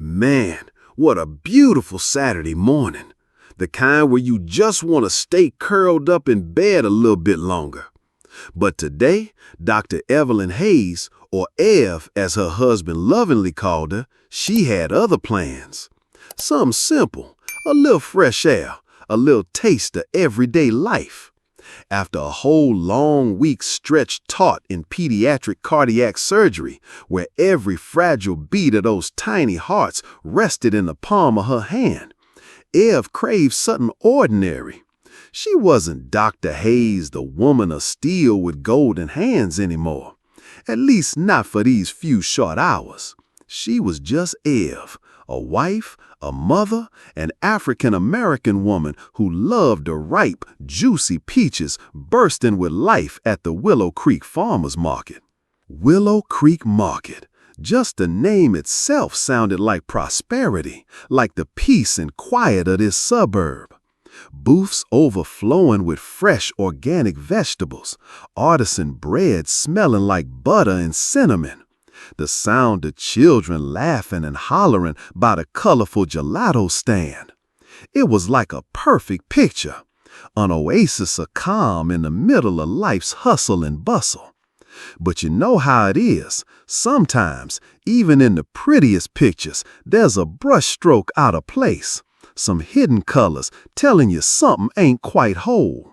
Man, what a beautiful Saturday morning. The kind where you just want to stay curled up in bed a little bit longer. But today, Dr. Evelyn Hayes, or Ev as her husband lovingly called her, she had other plans. Something simple, a little fresh air, a little taste of everyday life. After a whole long week stretch taught in pediatric cardiac surgery, where every fragile beat of those tiny hearts rested in the palm of her hand, Ev craved something ordinary. She wasn't Dr. Hayes, the woman of steel with golden hands anymore, at least not for these few short hours. She was just Ev, a wife, a mother, an African-American woman who loved the ripe, juicy peaches bursting with life at the Willow Creek Farmers Market. Willow Creek Market. Just the name itself sounded like prosperity, like the peace and quiet of this suburb. Booths overflowing with fresh organic vegetables, artisan bread smelling like butter and cinnamon. The sound of children laughing and hollering by the colorful gelato stand. It was like a perfect picture, an oasis of calm in the middle of life's hustle and bustle. But you know how it is. Sometimes, even in the prettiest pictures, there's a brushstroke out of place, some hidden colors telling you something ain't quite whole.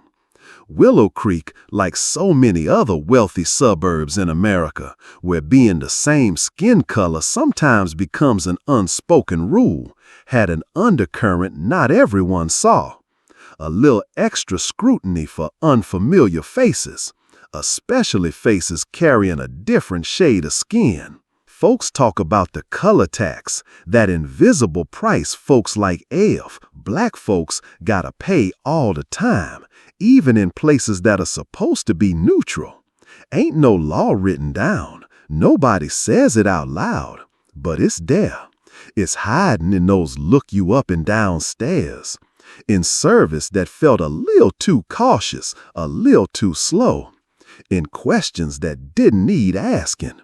Willow Creek, like so many other wealthy suburbs in America, where being the same skin color sometimes becomes an unspoken rule, had an undercurrent not everyone saw. A little extra scrutiny for unfamiliar faces, especially faces carrying a different shade of skin. Folks talk about the color tax, that invisible price folks like Ev, black folks, gotta pay all the time, even in places that are supposed to be neutral. Ain't no law written down. Nobody says it out loud, but it's there. It's hiding in those look you up and down stairs, in service that felt a little too cautious, a little too slow, in questions that didn't need asking.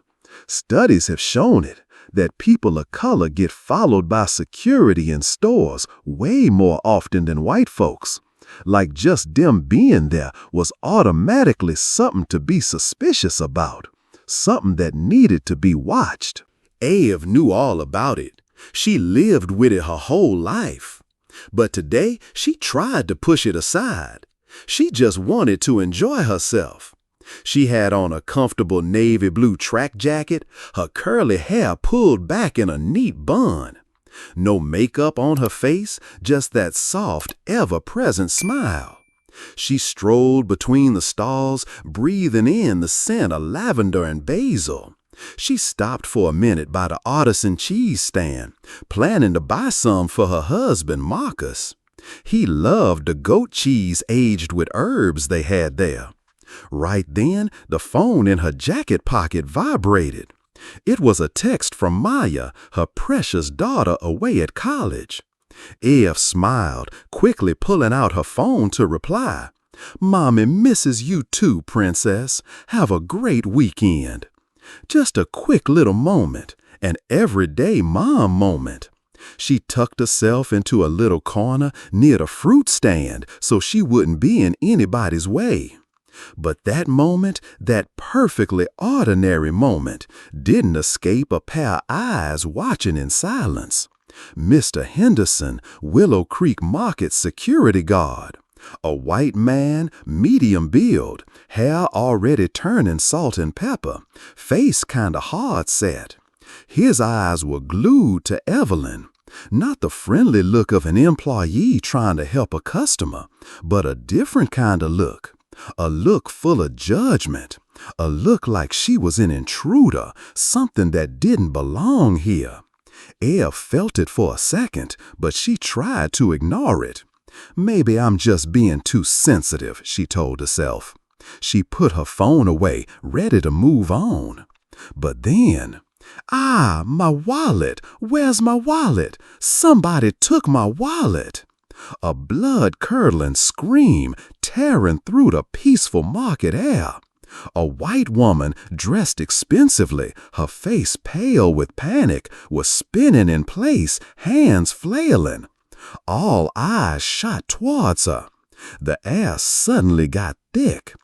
Studies have shown it, that people of color get followed by security in stores way more often than white folks. Like just them being there was automatically something to be suspicious about, something that needed to be watched. Ev knew all about it. She lived with it her whole life. But today, she tried to push it aside. She just wanted to enjoy herself. She had on a comfortable navy blue track jacket, her curly hair pulled back in a neat bun. No makeup on her face, just that soft, ever-present smile. She strolled between the stalls, breathing in the scent of lavender and basil. She stopped for a minute by the artisan cheese stand, planning to buy some for her husband, Marcus. He loved the goat cheese aged with herbs they had there. Right then, the phone in her jacket pocket vibrated. It was a text from Maya, her precious daughter away at college. Ev smiled, quickly pulling out her phone to reply. "Mommy misses you too, princess. Have a great weekend." Just a quick little moment, an everyday mom moment. She tucked herself into a little corner near the fruit stand so she wouldn't be in anybody's way. But that moment, that perfectly ordinary moment, didn't escape a pair of eyes watching in silence. Mr. Henderson, Willow Creek Market security guard. A white man, medium build, hair already turning salt and pepper, face kinda hard set. His eyes were glued to Evelyn. Not the friendly look of an employee trying to help a customer, but a different kind of look. A look full of judgment, a look like she was an intruder, something that didn't belong here. Ev felt it for a second, but she tried to ignore it. Maybe I'm just being too sensitive, she told herself. She put her phone away, ready to move on. But then, my wallet! Where's my wallet? Somebody took my wallet! A blood-curdling scream tearing through the peaceful market air. A white woman, dressed expensively, her face pale with panic, was spinning in place, hands flailing. All eyes shot towards her. The air suddenly got thick.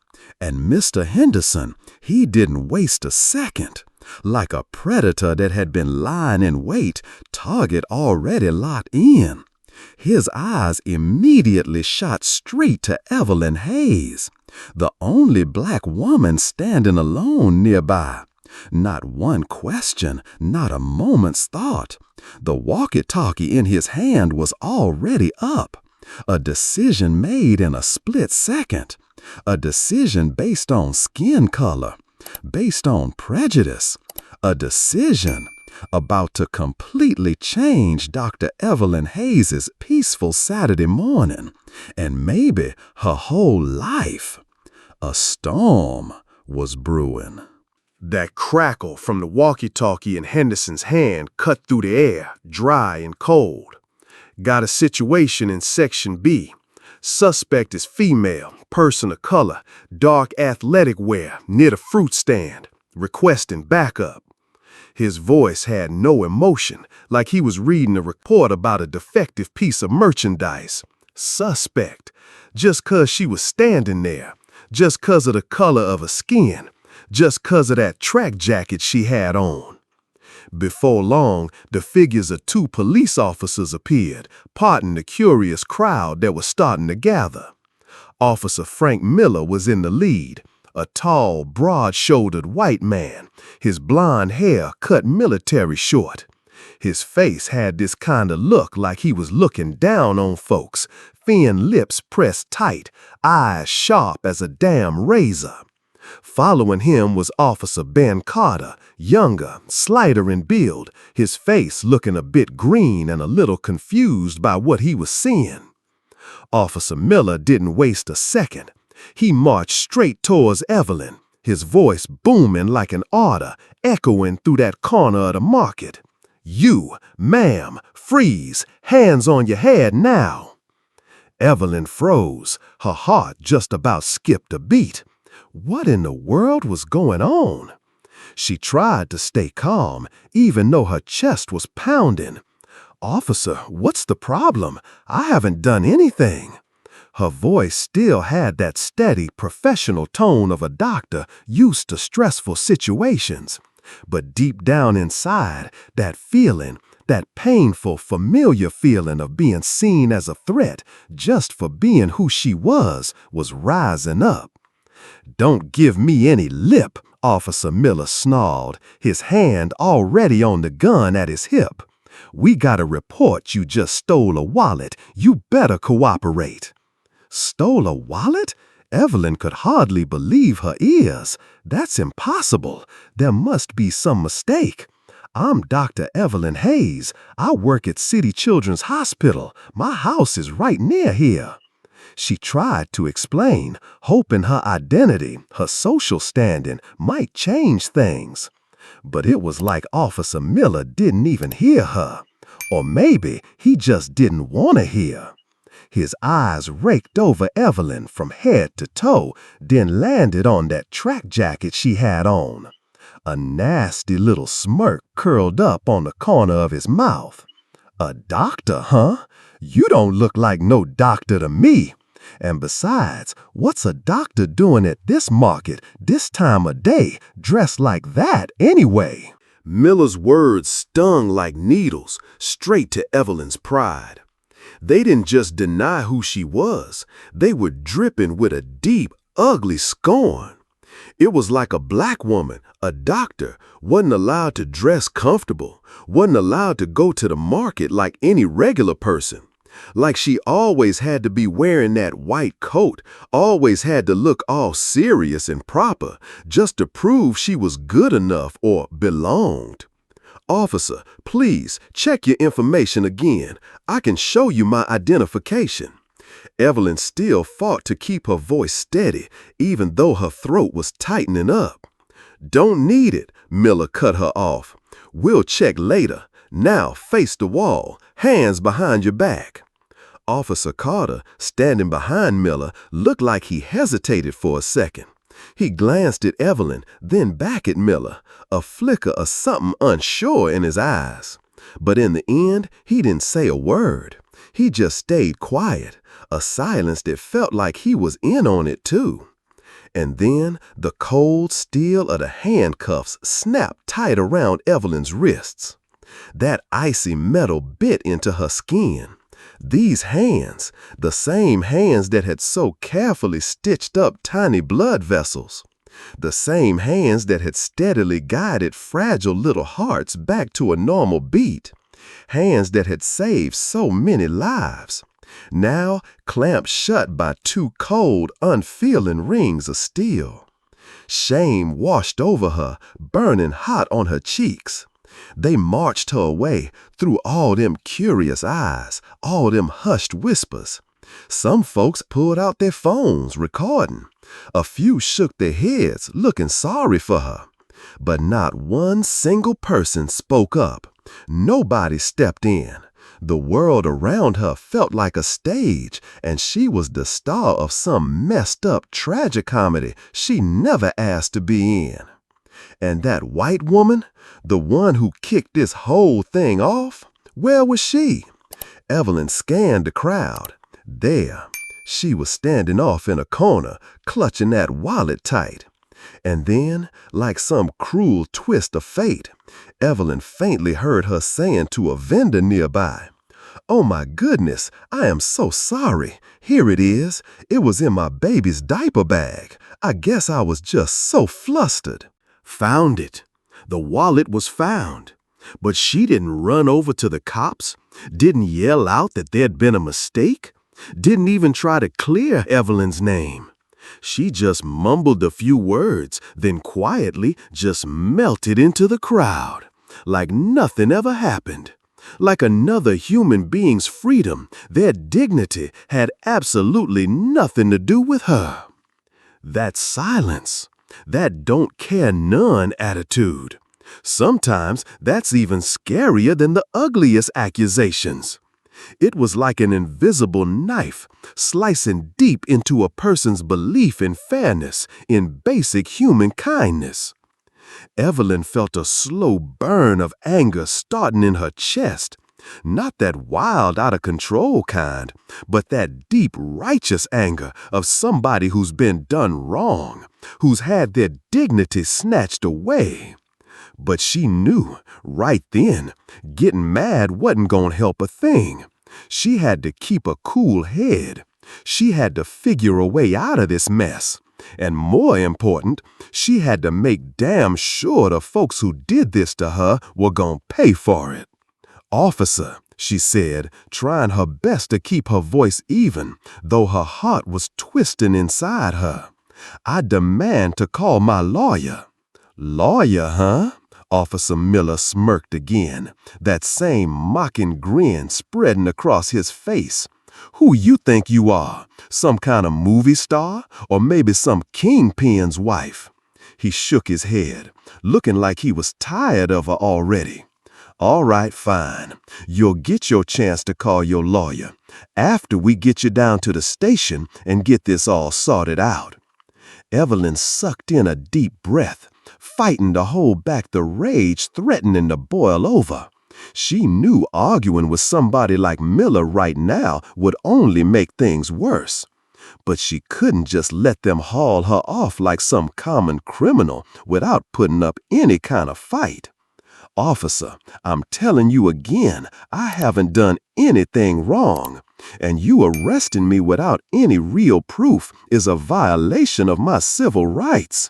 And Mr. Henderson, he didn't waste a second. Like a predator that had been lying in wait, target already locked in. His eyes immediately shot straight to Evelyn Hayes, the only black woman standing alone nearby. Not one question, not a moment's thought. The walkie-talkie in his hand was already up. A decision made in a split second. A decision based on skin color, based on prejudice. A decision about to completely change Dr. Evelyn Hayes' peaceful Saturday morning, and maybe her whole life. A storm was brewing. That crackle from the walkie-talkie in Henderson's hand cut through the air, dry and cold. Got a situation in Section B. Suspect is female, person of color, dark athletic wear, near the fruit stand, requesting backup. His voice had no emotion, like he was reading a report about a defective piece of merchandise. Suspect, just 'cause she was standing there, just 'cause of the color of her skin, just 'cause of that track jacket she had on. Before long, the figures of 2 police officers appeared, parting the curious crowd that was starting to gather. Officer Frank Miller was in the lead, a tall, broad-shouldered white man, his blonde hair cut military short. His face had this kind of look like he was looking down on folks, thin lips pressed tight, eyes sharp as a damn razor. Following him was Officer Ben Carter, younger, slighter in build, his face looking a bit green and a little confused by what he was seeing. Officer Miller didn't waste a second. He marched straight towards Evelyn, his voice booming like an order, echoing through that corner of the market. "You, ma'am, freeze, hands on your head now." Evelyn froze, her heart just about skipped a beat. What in the world was going on? She tried to stay calm, even though her chest was pounding. "Officer, what's the problem? I haven't done anything." Her voice still had that steady, professional tone of a doctor used to stressful situations. But deep down inside, that feeling, that painful, familiar feeling of being seen as a threat just for being who she was rising up. "Don't give me any lip," Officer Miller snarled, his hand already on the gun at his hip. "We got a report you just stole a wallet. You better cooperate." Stole a wallet? Evelyn could hardly believe her ears. That's impossible. There must be some mistake. "I'm Dr. Evelyn Hayes. I work at City Children's Hospital. My house is right near here." She tried to explain, hoping her identity, her social standing, might change things. But it was like Officer Miller didn't even hear her. Or maybe he just didn't want to hear. His eyes raked over Evelyn from head to toe, then landed on that track jacket she had on. A nasty little smirk curled up on the corner of his mouth. "A doctor, huh? You don't look like no doctor to me. And besides, what's a doctor doing at this market, this time of day, dressed like that anyway?" Miller's words stung like needles, straight to Evelyn's pride. They didn't just deny who she was, they were dripping with a deep, ugly scorn. It was like a black woman, a doctor, wasn't allowed to dress comfortable, wasn't allowed to go to the market like any regular person. Like she always had to be wearing that white coat, always had to look all serious and proper, just to prove she was good enough or belonged. "Officer, please check your information again. I can show you my identification." Evelyn still fought to keep her voice steady, even though her throat was tightening up. "Don't need it," Miller cut her off. "We'll check later. Now face the wall, hands behind your back." Officer Carter, standing behind Miller, looked like he hesitated for a second. He glanced at Evelyn, then back at Miller, a flicker of something unsure in his eyes. But in the end, he didn't say a word. He just stayed quiet, a silence that felt like he was in on it too. And then the cold steel of the handcuffs snapped tight around Evelyn's wrists. That icy metal bit into her skin. These hands, the same hands that had so carefully stitched up tiny blood vessels. The same hands that had steadily guided fragile little hearts back to a normal beat. Hands that had saved so many lives. Now clamped shut by two cold, unfeeling rings of steel. Shame washed over her, burning hot on her cheeks. They marched her away through all them curious eyes, all them hushed whispers. Some folks pulled out their phones, recording. A few shook their heads, looking sorry for her. But not one single person spoke up. Nobody stepped in. The world around her felt like a stage, and she was the star of some messed up tragicomedy she never asked to be in. And that white woman, the one who kicked this whole thing off, where was she? Evelyn scanned the crowd. There, she was standing off in a corner, clutching that wallet tight. And then, like some cruel twist of fate, Evelyn faintly heard her saying to a vendor nearby, "Oh my goodness, I am so sorry. Here it is. It was in my baby's diaper bag. I guess I was just so flustered." Found it. The wallet was found. But she didn't run over to the cops, didn't yell out that there'd been a mistake, didn't even try to clear Evelyn's name. She just mumbled a few words, then quietly just melted into the crowd, like nothing ever happened. Like another human being's freedom, their dignity had absolutely nothing to do with her. That silence, that don't care none attitude. Sometimes that's even scarier than the ugliest accusations. It was like an invisible knife slicing deep into a person's belief in fairness, in basic human kindness. Evelyn felt a slow burn of anger starting in her chest. Not that wild, out-of-control kind, but that deep, righteous anger of somebody who's been done wrong, who's had their dignity snatched away. But she knew, right then, getting mad wasn't going to help a thing. She had to keep a cool head. She had to figure a way out of this mess. And more important, she had to make damn sure the folks who did this to her were going to pay for it. "Officer," she said, trying her best to keep her voice even, though her heart was twisting inside her. "I demand to call my lawyer." "Lawyer, huh?" Officer Miller smirked again, that same mocking grin spreading across his face. "Who you think you are? Some kind of movie star? Or maybe some kingpin's wife?" He shook his head, looking like he was tired of her already. "All right, fine. You'll get your chance to call your lawyer after we get you down to the station and get this all sorted out." Evelyn sucked in a deep breath, fighting to hold back the rage threatening to boil over. She knew arguing with somebody like Miller right now would only make things worse. But she couldn't just let them haul her off like some common criminal without putting up any kind of fight. "Officer, I'm telling you again, I haven't done anything wrong. And you arresting me without any real proof is a violation of my civil rights."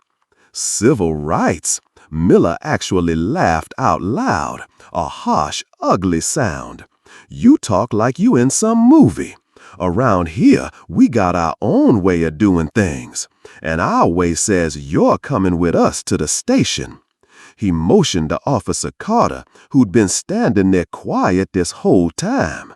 "Civil rights?" Miller actually laughed out loud, a harsh, ugly sound. "You talk like you in some movie. Around here, we got our own way of doing things. And our way says you're coming with us to the station." He motioned to Officer Carter, who'd been standing there quiet this whole time.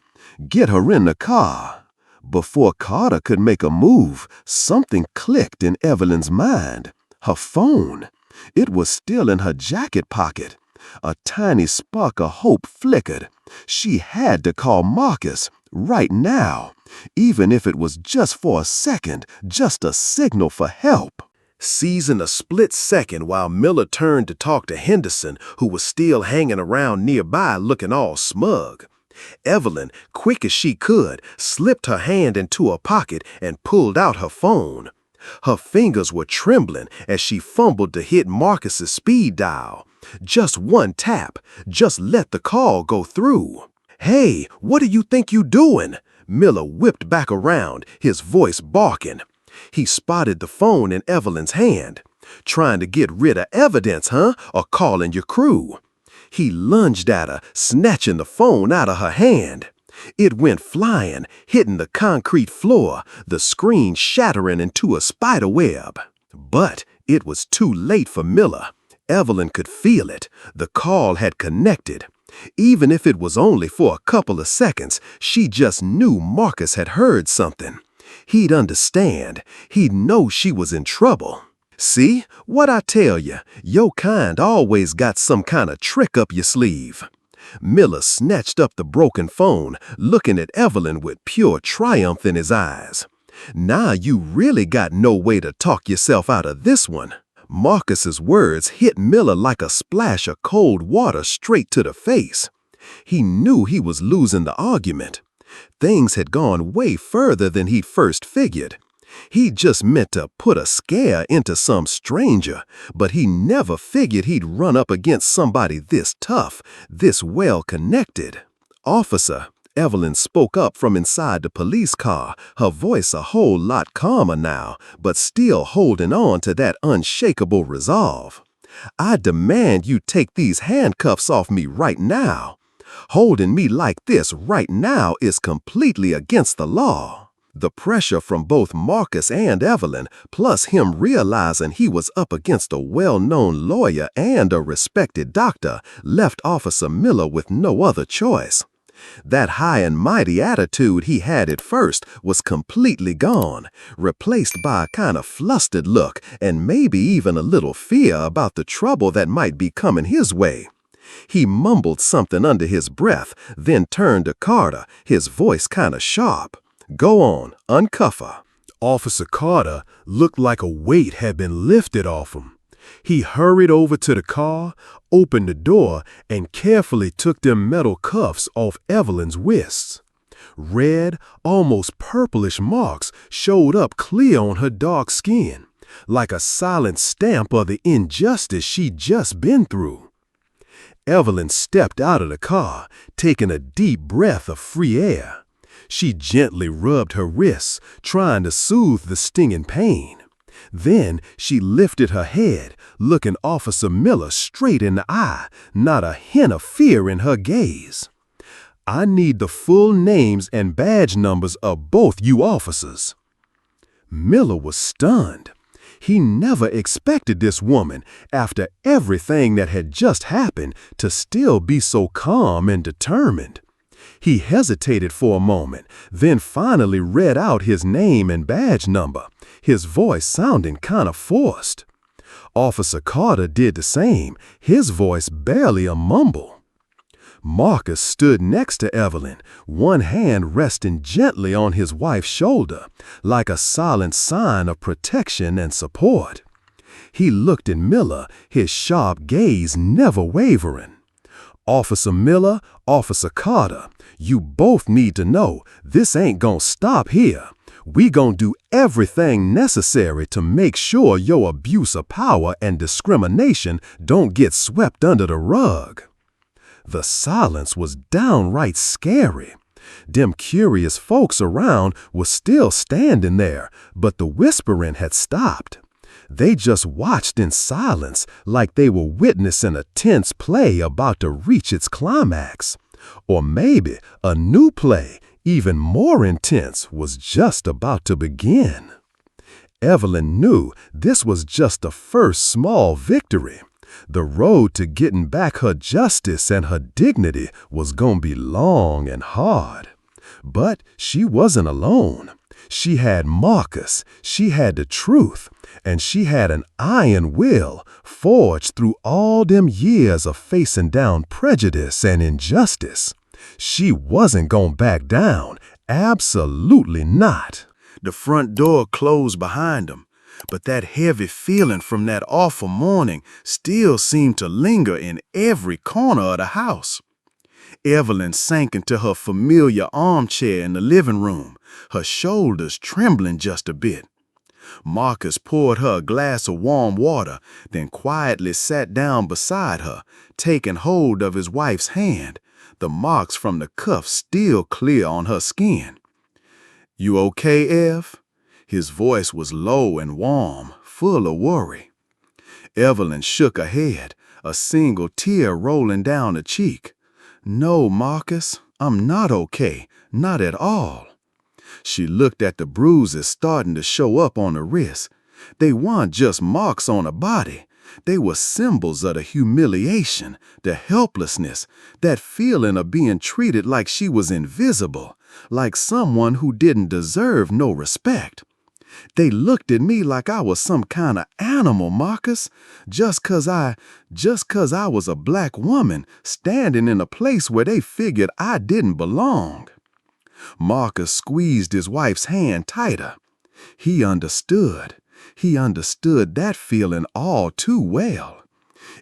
"Get her in the car." Before Carter could make a move, something clicked in Evelyn's mind. Her phone. It was still in her jacket pocket. A tiny spark of hope flickered. She had to call Marcus, right now, even if it was just for a second, just a signal for help. Seizing a split second while Miller turned to talk to Henderson, who was still hanging around nearby looking all smug. Evelyn, quick as she could, slipped her hand into her pocket and pulled out her phone. Her fingers were trembling as she fumbled to hit Marcus's speed dial. Just one tap. Just let the call go through. "Hey, what do you think you doing?" Miller whipped back around, his voice barking. He spotted the phone in Evelyn's hand. "Trying to get rid of evidence, huh? Or calling your crew?" He lunged at her, snatching the phone out of her hand. It went flying, hitting the concrete floor, the screen shattering into a spider web. But it was too late for Miller. Evelyn could feel it. The call had connected. Even if it was only for a couple of seconds, she just knew Marcus had heard something. He'd understand. He'd know she was in trouble. "See, what I tell you, your kind always got some kind of trick up your sleeve." Miller snatched up the broken phone, looking at Evelyn with pure triumph in his eyes. "Now you really got no way to talk yourself out of this one." Marcus's words hit Miller like a splash of cold water straight to the face. He knew he was losing the argument. Things had gone way further than he'd first figured. He just meant to put a scare into some stranger, but he never figured he'd run up against somebody this tough, this well-connected. "Officer," Evelyn spoke up from inside the police car, her voice a whole lot calmer now, but still holding on to that unshakable resolve. "I demand you take these handcuffs off me right now. Holding me like this right now is completely against the law." The pressure from both Marcus and Evelyn, plus him realizing he was up against a well-known lawyer and a respected doctor, left Officer Miller with no other choice. That high and mighty attitude he had at first was completely gone, replaced by a kind of flustered look and maybe even a little fear about the trouble that might be coming his way. He mumbled something under his breath, then turned to Carter, his voice kind of sharp. "Go on, uncuff her." Officer Carter looked like a weight had been lifted off him. He hurried over to the car, opened the door, and carefully took them metal cuffs off Evelyn's wrists. Red, almost purplish marks showed up clear on her dark skin, like a silent stamp of the injustice she'd just been through. Evelyn stepped out of the car, taking a deep breath of free air. She gently rubbed her wrists, trying to soothe the stinging pain. Then she lifted her head, looking Officer Miller straight in the eye, not a hint of fear in her gaze. "I need the full names and badge numbers of both you officers." Miller was stunned. He never expected this woman, after everything that had just happened, to still be so calm and determined. He hesitated for a moment, then finally read out his name and badge number, his voice sounding kind of forced. Officer Carter did the same, his voice barely a mumble. Marcus stood next to Evelyn, one hand resting gently on his wife's shoulder, like a silent sign of protection and support. He looked at Miller, his sharp gaze never wavering. "Officer Miller, Officer Carter, you both need to know this ain't gonna stop here. We gonna do everything necessary to make sure your abuse of power and discrimination don't get swept under the rug." The silence was downright scary. Them curious folks around were still standing there, but the whispering had stopped. They just watched in silence, like they were witnessing a tense play about to reach its climax. Or maybe a new play, even more intense, was just about to begin. Evelyn knew this was just the first small victory. The road to getting back her justice and her dignity was gonna be long and hard. But she wasn't alone. She had Marcus, she had the truth, and she had an iron will forged through all them years of facing down prejudice and injustice. She wasn't gonna back down, absolutely not. The front door closed behind him. but that heavy feeling from that awful morning still seemed to linger in every corner of the house. Evelyn sank into her familiar armchair in the living room, her shoulders trembling just a bit. Marcus poured her a glass of warm water, then quietly sat down beside her, taking hold of his wife's hand, the marks from the cuffs still clear on her skin. "You okay, Ev?" His voice was low and warm, full of worry. Evelyn shook her head, a single tear rolling down her cheek. "No, Marcus, I'm not okay, not at all." She looked at the bruises starting to show up on her wrists. They weren't just marks on her body. They were symbols of the humiliation, the helplessness, that feeling of being treated like she was invisible, like someone who didn't deserve no respect. "They looked at me like I was some kind of animal, Marcus, just 'cause I was a black woman standing in a place where they figured I didn't belong." Marcus squeezed his wife's hand tighter. He understood. He understood that feeling all too well.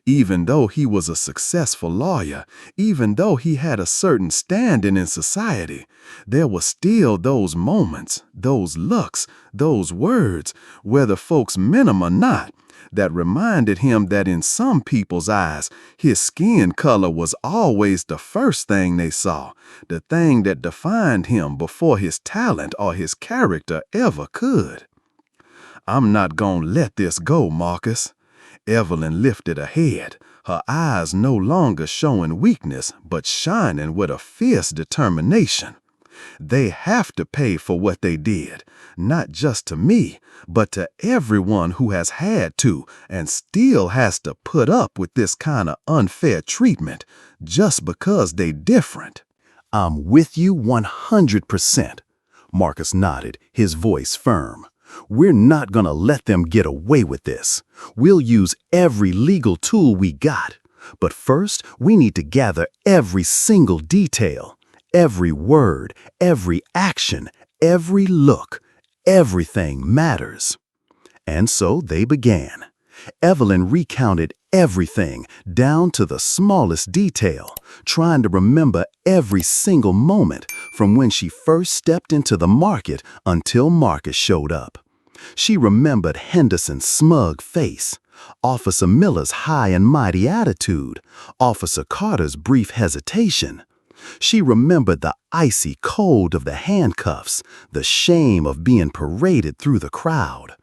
Even though he was a successful lawyer, even though he had a certain standing in society, there were still those moments, those looks, those words, whether folks meant 'em or not, that reminded him that in some people's eyes, his skin color was always the first thing they saw, the thing that defined him before his talent or his character ever could. "I'm not gonna let this go, Marcus." Evelyn lifted her head, her eyes no longer showing weakness, but shining with a fierce determination. "They have to pay for what they did, not just to me, but to everyone who has had to and still has to put up with this kind of unfair treatment just because they're different." "I'm with you 100%. Marcus nodded, his voice firm. "We're not gonna let them get away with this. We'll use every legal tool we got. But first, we need to gather every single detail, every word, every action, every look. Everything matters." And so they began. Evelyn recounted everything, down to the smallest detail, trying to remember every single moment from when she first stepped into the market until Marcus showed up. She remembered Henderson's smug face, Officer Miller's high and mighty attitude, Officer Carter's brief hesitation. She remembered the icy cold of the handcuffs, the shame of being paraded through the crowd.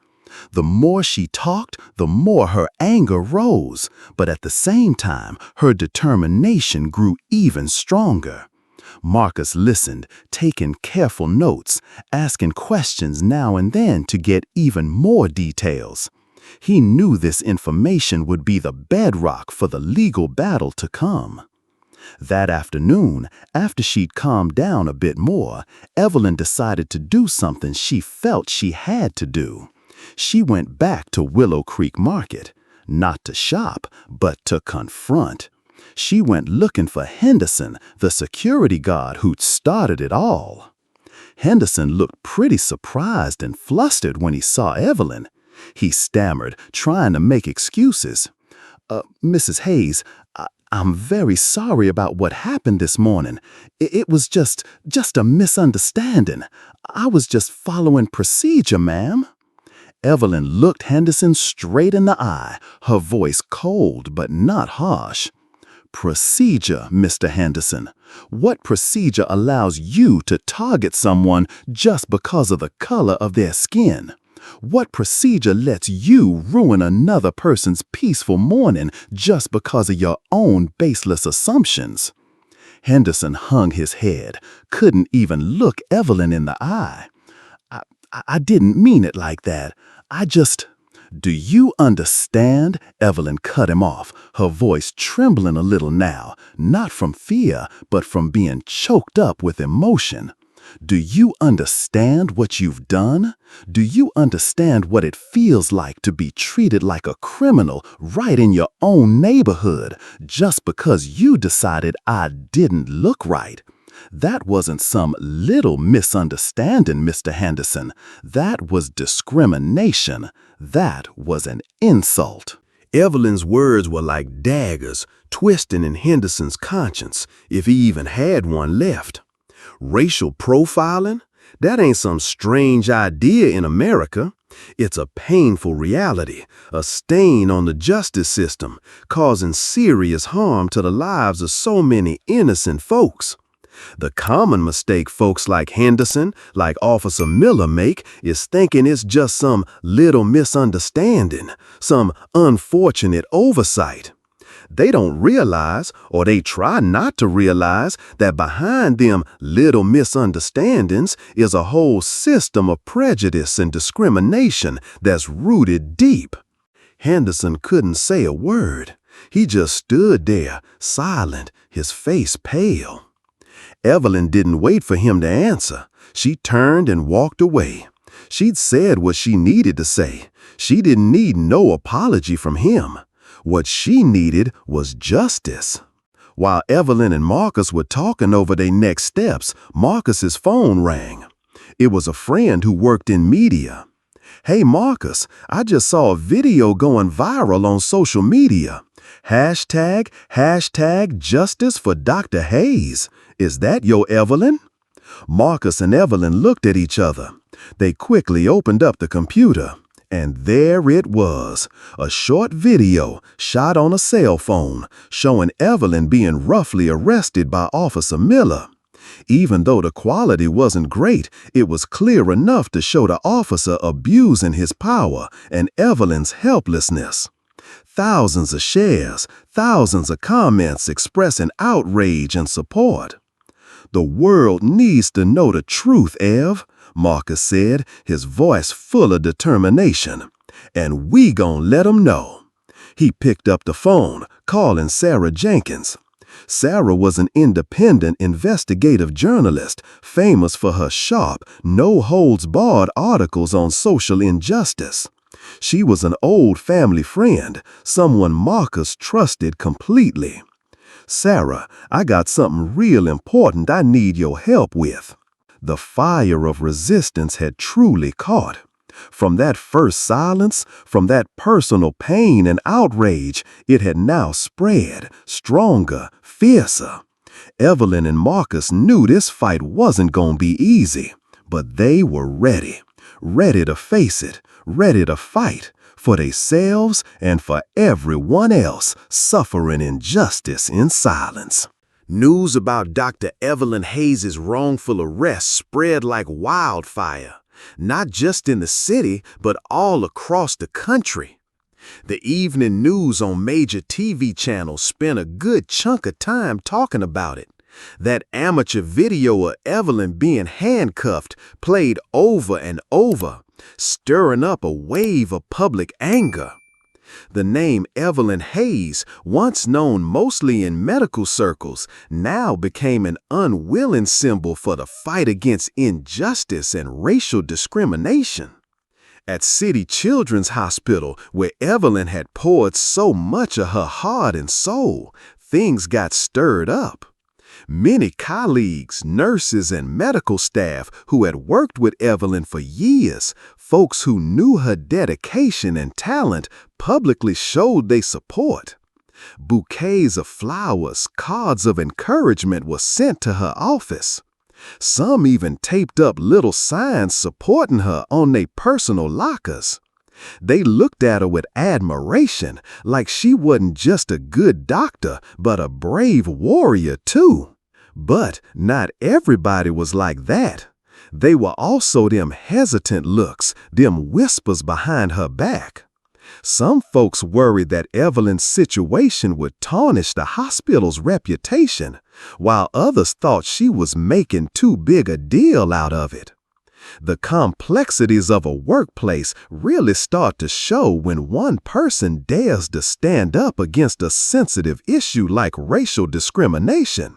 The more she talked, the more her anger rose, but at the same time, her determination grew even stronger. Marcus listened, taking careful notes, asking questions now and then to get even more details. He knew this information would be the bedrock for the legal battle to come. That afternoon, after she'd calmed down a bit more, Evelyn decided to do something she felt she had to do. She went back to Willow Creek Market, not to shop, but to confront. She went looking for Henderson, the security guard who'd started it all. Henderson looked pretty surprised and flustered when he saw Evelyn. He stammered, trying to make excuses. "Mrs. Hayes, I'm very sorry about what happened this morning. It was just a misunderstanding. I was just following procedure, ma'am." Evelyn looked Henderson straight in the eye, her voice cold but not harsh. "Procedure, Mr. Henderson. What procedure allows you to target someone just because of the color of their skin? What procedure lets you ruin another person's peaceful morning just because of your own baseless assumptions?" Henderson hung his head, couldn't even look Evelyn in the eye. I didn't mean it like that. "Do you understand?" Evelyn cut him off, her voice trembling a little now, not from fear, but from being choked up with emotion. "Do you understand what you've done? Do you understand what it feels like to be treated like a criminal right in your own neighborhood just because you decided I didn't look right? That wasn't some little misunderstanding, Mr. Henderson. That was discrimination. That was an insult. Evelyn's words were like daggers, twisting in Henderson's conscience, if he even had one left. Racial profiling? That ain't some strange idea in America. It's a painful reality, a stain on the justice system, causing serious harm to the lives of so many innocent folks. The common mistake folks like Henderson, like Officer Miller make, is thinking it's just some little misunderstanding, some unfortunate oversight. They don't realize, or they try not to realize, that behind them little misunderstandings is a whole system of prejudice and discrimination that's rooted deep. Henderson couldn't say a word. He just stood there, silent, his face pale. Evelyn didn't wait for him to answer. She turned and walked away. She'd said what she needed to say. She didn't need no apology from him. What she needed was justice. While Evelyn and Marcus were talking over their next steps, Marcus's phone rang. It was a friend who worked in media. "Hey Marcus, I just saw a video going viral on social media. Hashtag justice for Dr. Hayes. Is that your Evelyn?" Marcus and Evelyn looked at each other. They quickly opened up the computer. And there it was, a short video shot on a cell phone showing Evelyn being roughly arrested by Officer Miller. Even though the quality wasn't great, it was clear enough to show the officer abusing his power and Evelyn's helplessness. Thousands of shares, thousands of comments expressing outrage and support. "The world needs to know the truth, Ev," Marcus said, his voice full of determination. "And we gon' let 'em know." He picked up the phone, calling Sarah Jenkins. Sarah was an independent investigative journalist, famous for her sharp, no-holds-barred articles on social injustice. She was an old family friend, someone Marcus trusted completely. "Sarah, I got something real important I need your help with." The fire of resistance had truly caught. From that first silence, from that personal pain and outrage, it had now spread, stronger, fiercer. Evelyn and Marcus knew this fight wasn't going to be easy, but they were ready to face it, ready to fight for themselves and for everyone else suffering injustice in silence. News about Dr. Evelyn Hayes' wrongful arrest spread like wildfire, not just in the city, but all across the country. The evening news on major TV channels spent a good chunk of time talking about it. That amateur video of Evelyn being handcuffed played over and over, stirring up a wave of public anger. The name Evelyn Hayes, once known mostly in medical circles, now became an unwilling symbol for the fight against injustice and racial discrimination. At City Children's Hospital, where Evelyn had poured so much of her heart and soul, things got stirred up. Many colleagues, nurses, and medical staff who had worked with Evelyn for years, folks who knew her dedication and talent, publicly showed their support. Bouquets of flowers, cards of encouragement were sent to her office. Some even taped up little signs supporting her on their personal lockers. They looked at her with admiration, like she wasn't just a good doctor, but a brave warrior too. But not everybody was like that. They were also them hesitant looks, them whispers behind her back. Some folks worried that Evelyn's situation would tarnish the hospital's reputation, while others thought she was making too big a deal out of it. The complexities of a workplace really start to show when one person dares to stand up against a sensitive issue like racial discrimination.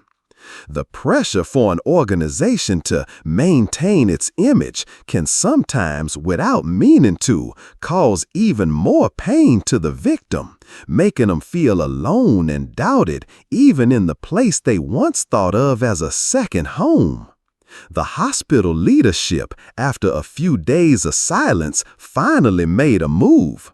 The pressure for an organization to maintain its image can sometimes, without meaning to, cause even more pain to the victim, making them feel alone and doubted even in the place they once thought of as a second home. The hospital leadership, after a few days of silence, finally made a move.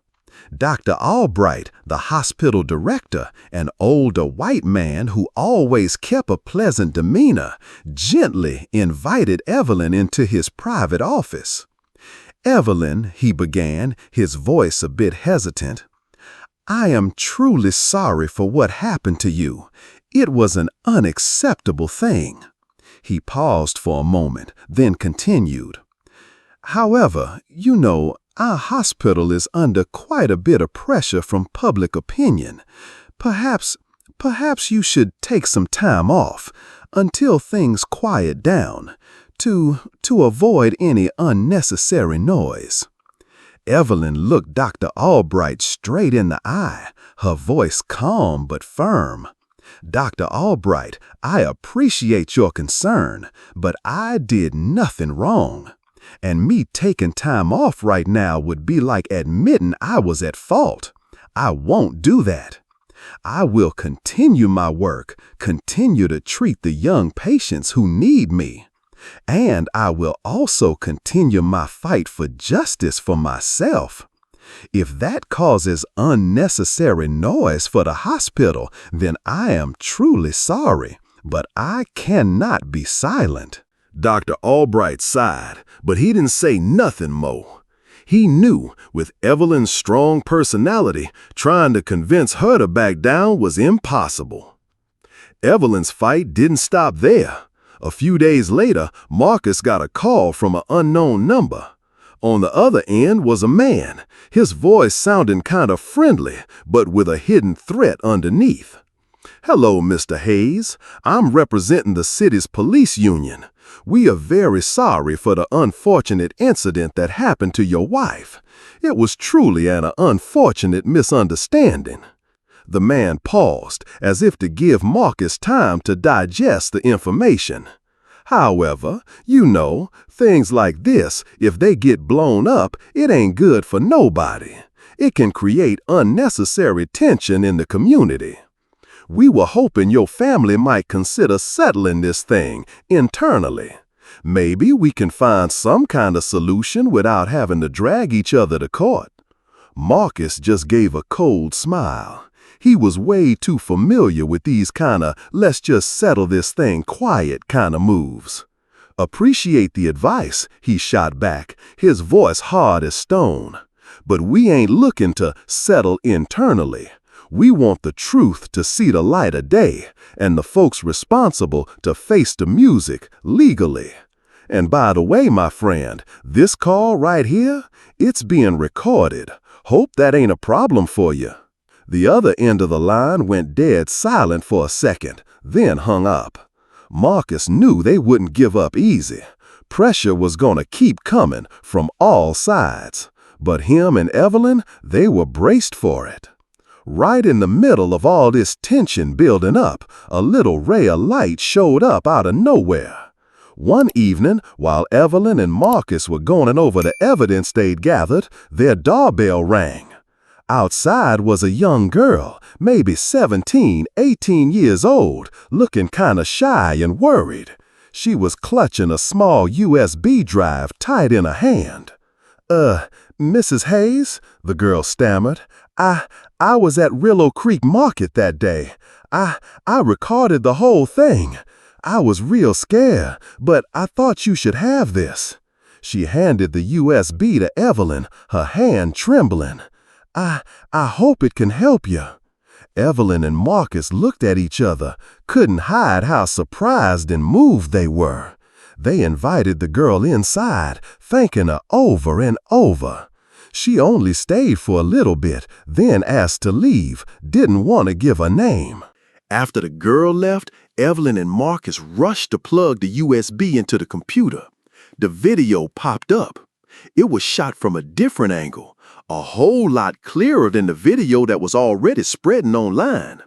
Dr. Albright, the hospital director, an older white man who always kept a pleasant demeanor, gently invited Evelyn into his private office. "Evelyn," he began, his voice a bit hesitant, "I am truly sorry for what happened to you. It was an unacceptable thing." He paused for a moment, then continued. "However, you know, our hospital is under quite a bit of pressure from public opinion. Perhaps you should take some time off until things quiet down to avoid any unnecessary noise." Evelyn looked Dr. Albright straight in the eye, her voice calm but firm. "Dr. Albright, I appreciate your concern, but I did nothing wrong. And me taking time off right now would be like admitting I was at fault. I won't do that. I will continue my work, continue to treat the young patients who need me. And I will also continue my fight for justice for myself. If that causes unnecessary noise for the hospital, then I am truly sorry, but I cannot be silent." Dr. Albright sighed, but he didn't say nothing more. He knew, with Evelyn's strong personality, trying to convince her to back down was impossible. Evelyn's fight didn't stop there. A few days later, Marcus got a call from an unknown number. On the other end was a man, his voice sounding kind of friendly, but with a hidden threat underneath. "Hello, Mr. Hayes. I'm representing the city's police union. We are very sorry for the unfortunate incident that happened to your wife. It was truly an unfortunate misunderstanding." The man paused, as if to give Marcus time to digest the information. "However, you know, things like this, if they get blown up, it ain't good for nobody. It can create unnecessary tension in the community. We were hoping your family might consider settling this thing internally. Maybe we can find some kind of solution without having to drag each other to court." Marcus just gave a cold smile. He was way too familiar with these kind of let's just settle this thing quiet kind of moves. "Appreciate the advice," he shot back, his voice hard as stone. "But we ain't looking to settle internally. We want the truth to see the light of day, and the folks responsible to face the music legally. And by the way, my friend, this call right here, it's being recorded. Hope that ain't a problem for you." The other end of the line went dead silent for a second, then hung up. Marcus knew they wouldn't give up easy. Pressure was gonna keep coming from all sides. But him and Evelyn, they were braced for it. Right in the middle of all this tension building up, a little ray of light showed up out of nowhere. One evening, while Evelyn and Marcus were going over the evidence they'd gathered, their doorbell rang. Outside was a young girl, maybe 17, 18 years old, looking kinda shy and worried. She was clutching a small USB drive tight in her hand. Mrs. Hayes," the girl stammered, I was at Willow Creek Market that day. I recorded the whole thing. I was real scared, but I thought you should have this." She handed the USB to Evelyn, her hand trembling. I hope it can help you." Evelyn and Marcus looked at each other, couldn't hide how surprised and moved they were. They invited the girl inside, thanking her over and over. She only stayed for a little bit, then asked to leave, didn't want to give her name. After the girl left, Evelyn and Marcus rushed to plug the USB into the computer. The video popped up. It was shot from a different angle, a whole lot clearer than the video that was already spreading online.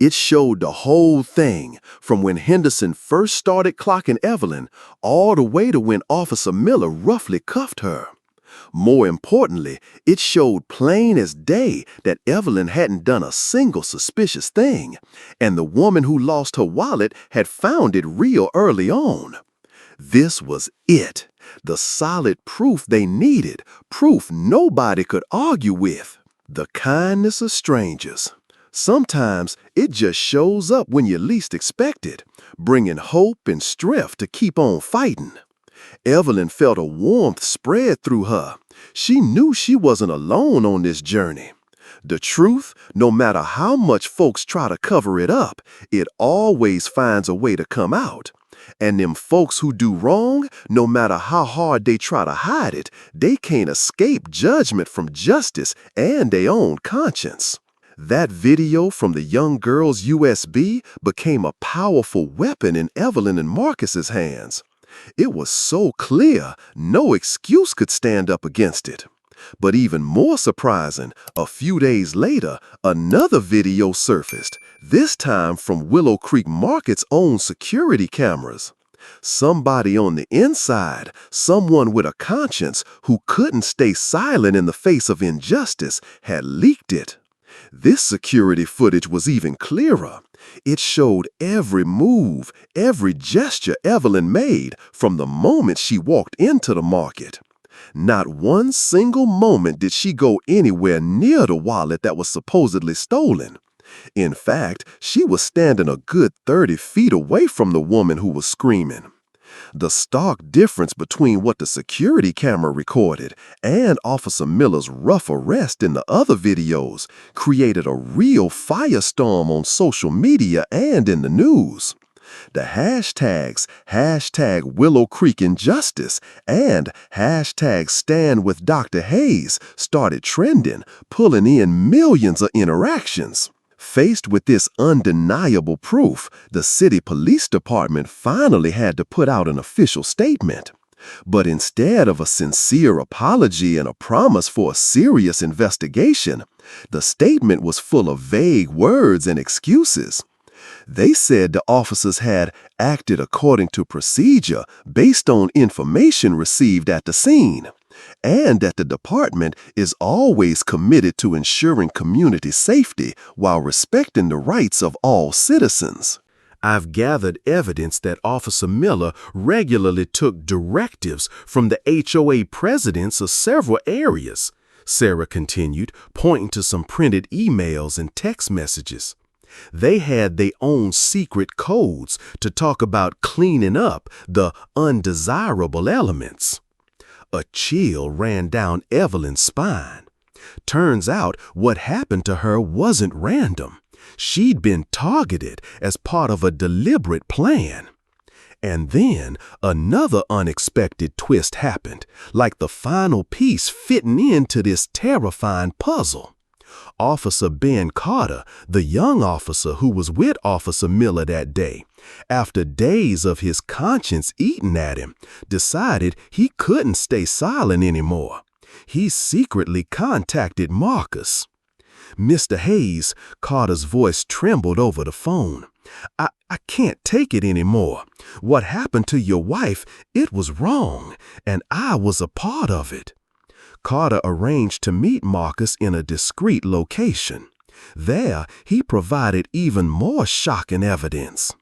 It showed the whole thing, from when Henderson first started clocking Evelyn, all the way to when Officer Miller roughly cuffed her. More importantly, it showed plain as day that Evelyn hadn't done a single suspicious thing, and the woman who lost her wallet had found it real early on. This was it, the solid proof they needed, proof nobody could argue with. The kindness of strangers. Sometimes it just shows up when you least expect it, bringing hope and strength to keep on fighting. Evelyn felt a warmth spread through her. She knew she wasn't alone on this journey. The truth, no matter how much folks try to cover it up, it always finds a way to come out. And them folks who do wrong, no matter how hard they try to hide it, they can't escape judgment from justice and their own conscience. That video from the young girl's USB became a powerful weapon in Evelyn and Marcus's hands. It was so clear, no excuse could stand up against it. But even more surprising, a few days later, another video surfaced, this time from Willow Creek Market's own security cameras. Somebody on the inside, someone with a conscience who couldn't stay silent in the face of injustice, had leaked it. This security footage was even clearer. It showed every move, every gesture Evelyn made from the moment she walked into the market. Not one single moment did she go anywhere near the wallet that was supposedly stolen. In fact, she was standing a good 30 feet away from the woman who was screaming. The stark difference between what the security camera recorded and Officer Miller's rough arrest in the other videos created a real firestorm on social media and in the news. The hashtags #Willow Creek Injustice and #Stand with Dr. Hayes started trending, pulling in millions of interactions. Faced with this undeniable proof, the city police department finally had to put out an official statement. But instead of a sincere apology and a promise for a serious investigation, the statement was full of vague words and excuses. They said the officers had acted according to procedure based on information received at the scene, and that the department is always committed to ensuring community safety while respecting the rights of all citizens. I've gathered evidence that Officer Miller regularly took directives from the HOA presidents of several areas, Sarah continued, pointing to some printed emails and text messages. They had their own secret codes to talk about cleaning up the undesirable elements. A chill ran down Evelyn's spine. Turns out what happened to her wasn't random. She'd been targeted as part of a deliberate plan. And then another unexpected twist happened, like the final piece fitting into this terrifying puzzle. Officer Ben Carter, the young officer who was with Officer Miller that day, after days of his conscience eating at him, decided he couldn't stay silent anymore. He secretly contacted Marcus. "Mr. Hayes," Carter's voice trembled over the phone. I can't take it anymore. What happened to your wife, it was wrong, and I was a part of it." Carter arranged to meet Marcus in a discreet location. There, he provided even more shocking evidence.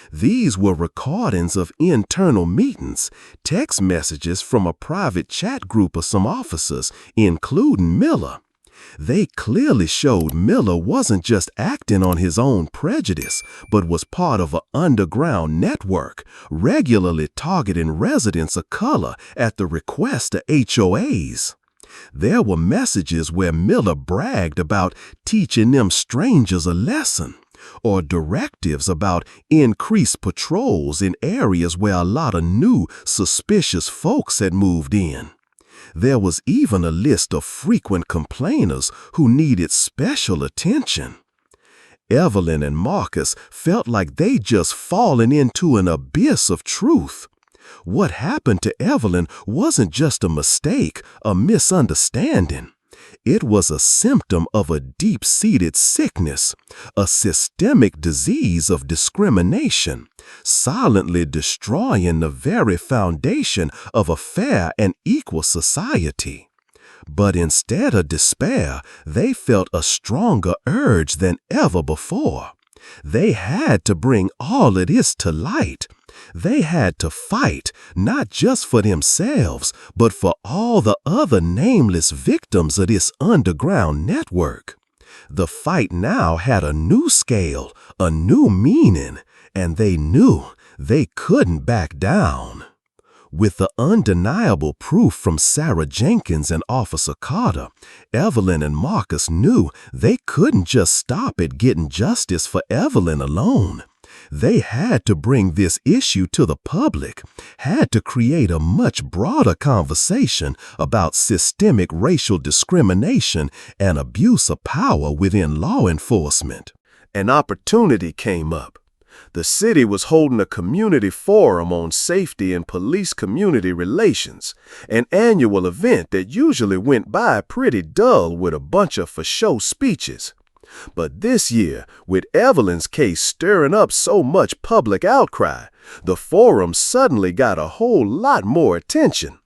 These were recordings of internal meetings, text messages from a private chat group of some officers, including Miller. They clearly showed Miller wasn't just acting on his own prejudice, but was part of an underground network, regularly targeting residents of color at the request of HOAs. There were messages where Miller bragged about teaching them strangers a lesson, or directives about increased patrols in areas where a lot of new, suspicious folks had moved in. There was even a list of frequent complainers who needed special attention. Evelyn and Marcus felt like they'd just fallen into an abyss of truth. What happened to Evelyn wasn't just a mistake, a misunderstanding. It was a symptom of a deep-seated sickness, a systemic disease of discrimination, silently destroying the very foundation of a fair and equal society. But instead of despair, they felt a stronger urge than ever before. They had to bring all of this to light. They had to fight, not just for themselves, but for all the other nameless victims of this underground network. The fight now had a new scale, a new meaning, and they knew they couldn't back down. With the undeniable proof from Sarah Jenkins and Officer Carter, Evelyn and Marcus knew they couldn't just stop at getting justice for Evelyn alone. They had to bring this issue to the public, had to create a much broader conversation about systemic racial discrimination and abuse of power within law enforcement. An opportunity came up. The city was holding a community forum on safety and police-community relations, an annual event that usually went by pretty dull with a bunch of for-show speeches. But this year, with Evelyn's case stirring up so much public outcry, the forum suddenly got a whole lot more attention.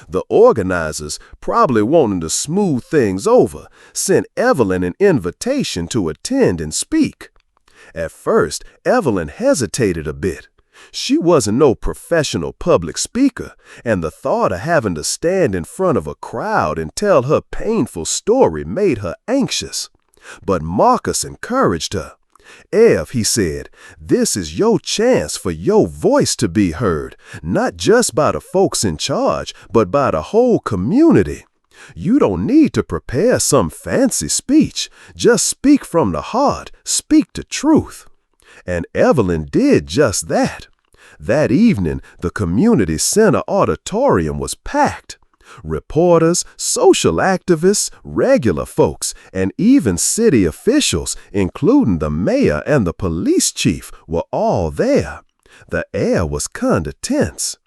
The organizers, probably wanting to smooth things over, sent Evelyn an invitation to attend and speak. At first, Evelyn hesitated a bit. She wasn't no professional public speaker, and the thought of having to stand in front of a crowd and tell her painful story made her anxious. But Marcus encouraged her. "Ev," he said, "this is your chance for your voice to be heard, not just by the folks in charge, but by the whole community. You don't need to prepare some fancy speech. Just speak from the heart, speak the truth." And Evelyn did just that. That evening, the community center auditorium was packed. Reporters, social activists, regular folks, and even city officials, including the mayor and the police chief, were all there. The air was kinda tense.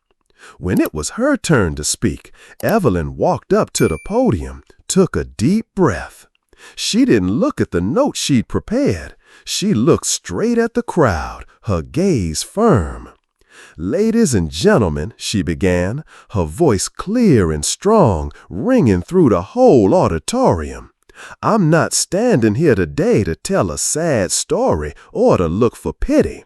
When it was her turn to speak, Evelyn walked up to the podium, took a deep breath. She didn't look at the note she'd prepared. She looked straight at the crowd, her gaze firm. "Ladies and gentlemen," she began, her voice clear and strong, ringing through the whole auditorium. "I'm not standing here today to tell a sad story or to look for pity.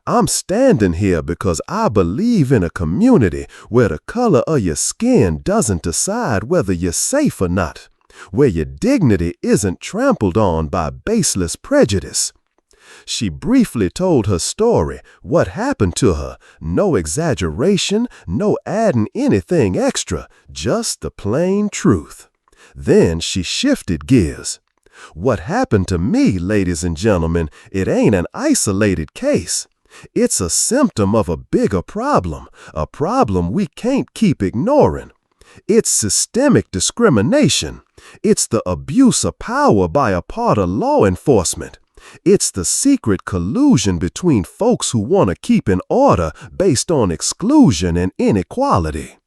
I'm standing here because I believe in a community where the color of your skin doesn't decide whether you're safe or not, where your dignity isn't trampled on by baseless prejudice." She briefly told her story, what happened to her, no exaggeration, no adding anything extra, just the plain truth. Then she shifted gears. "What happened to me, ladies and gentlemen, it ain't an isolated case. It's a symptom of a bigger problem, a problem we can't keep ignoring. It's systemic discrimination. It's the abuse of power by a part of law enforcement. It's the secret collusion between folks who want to keep an order based on exclusion and inequality."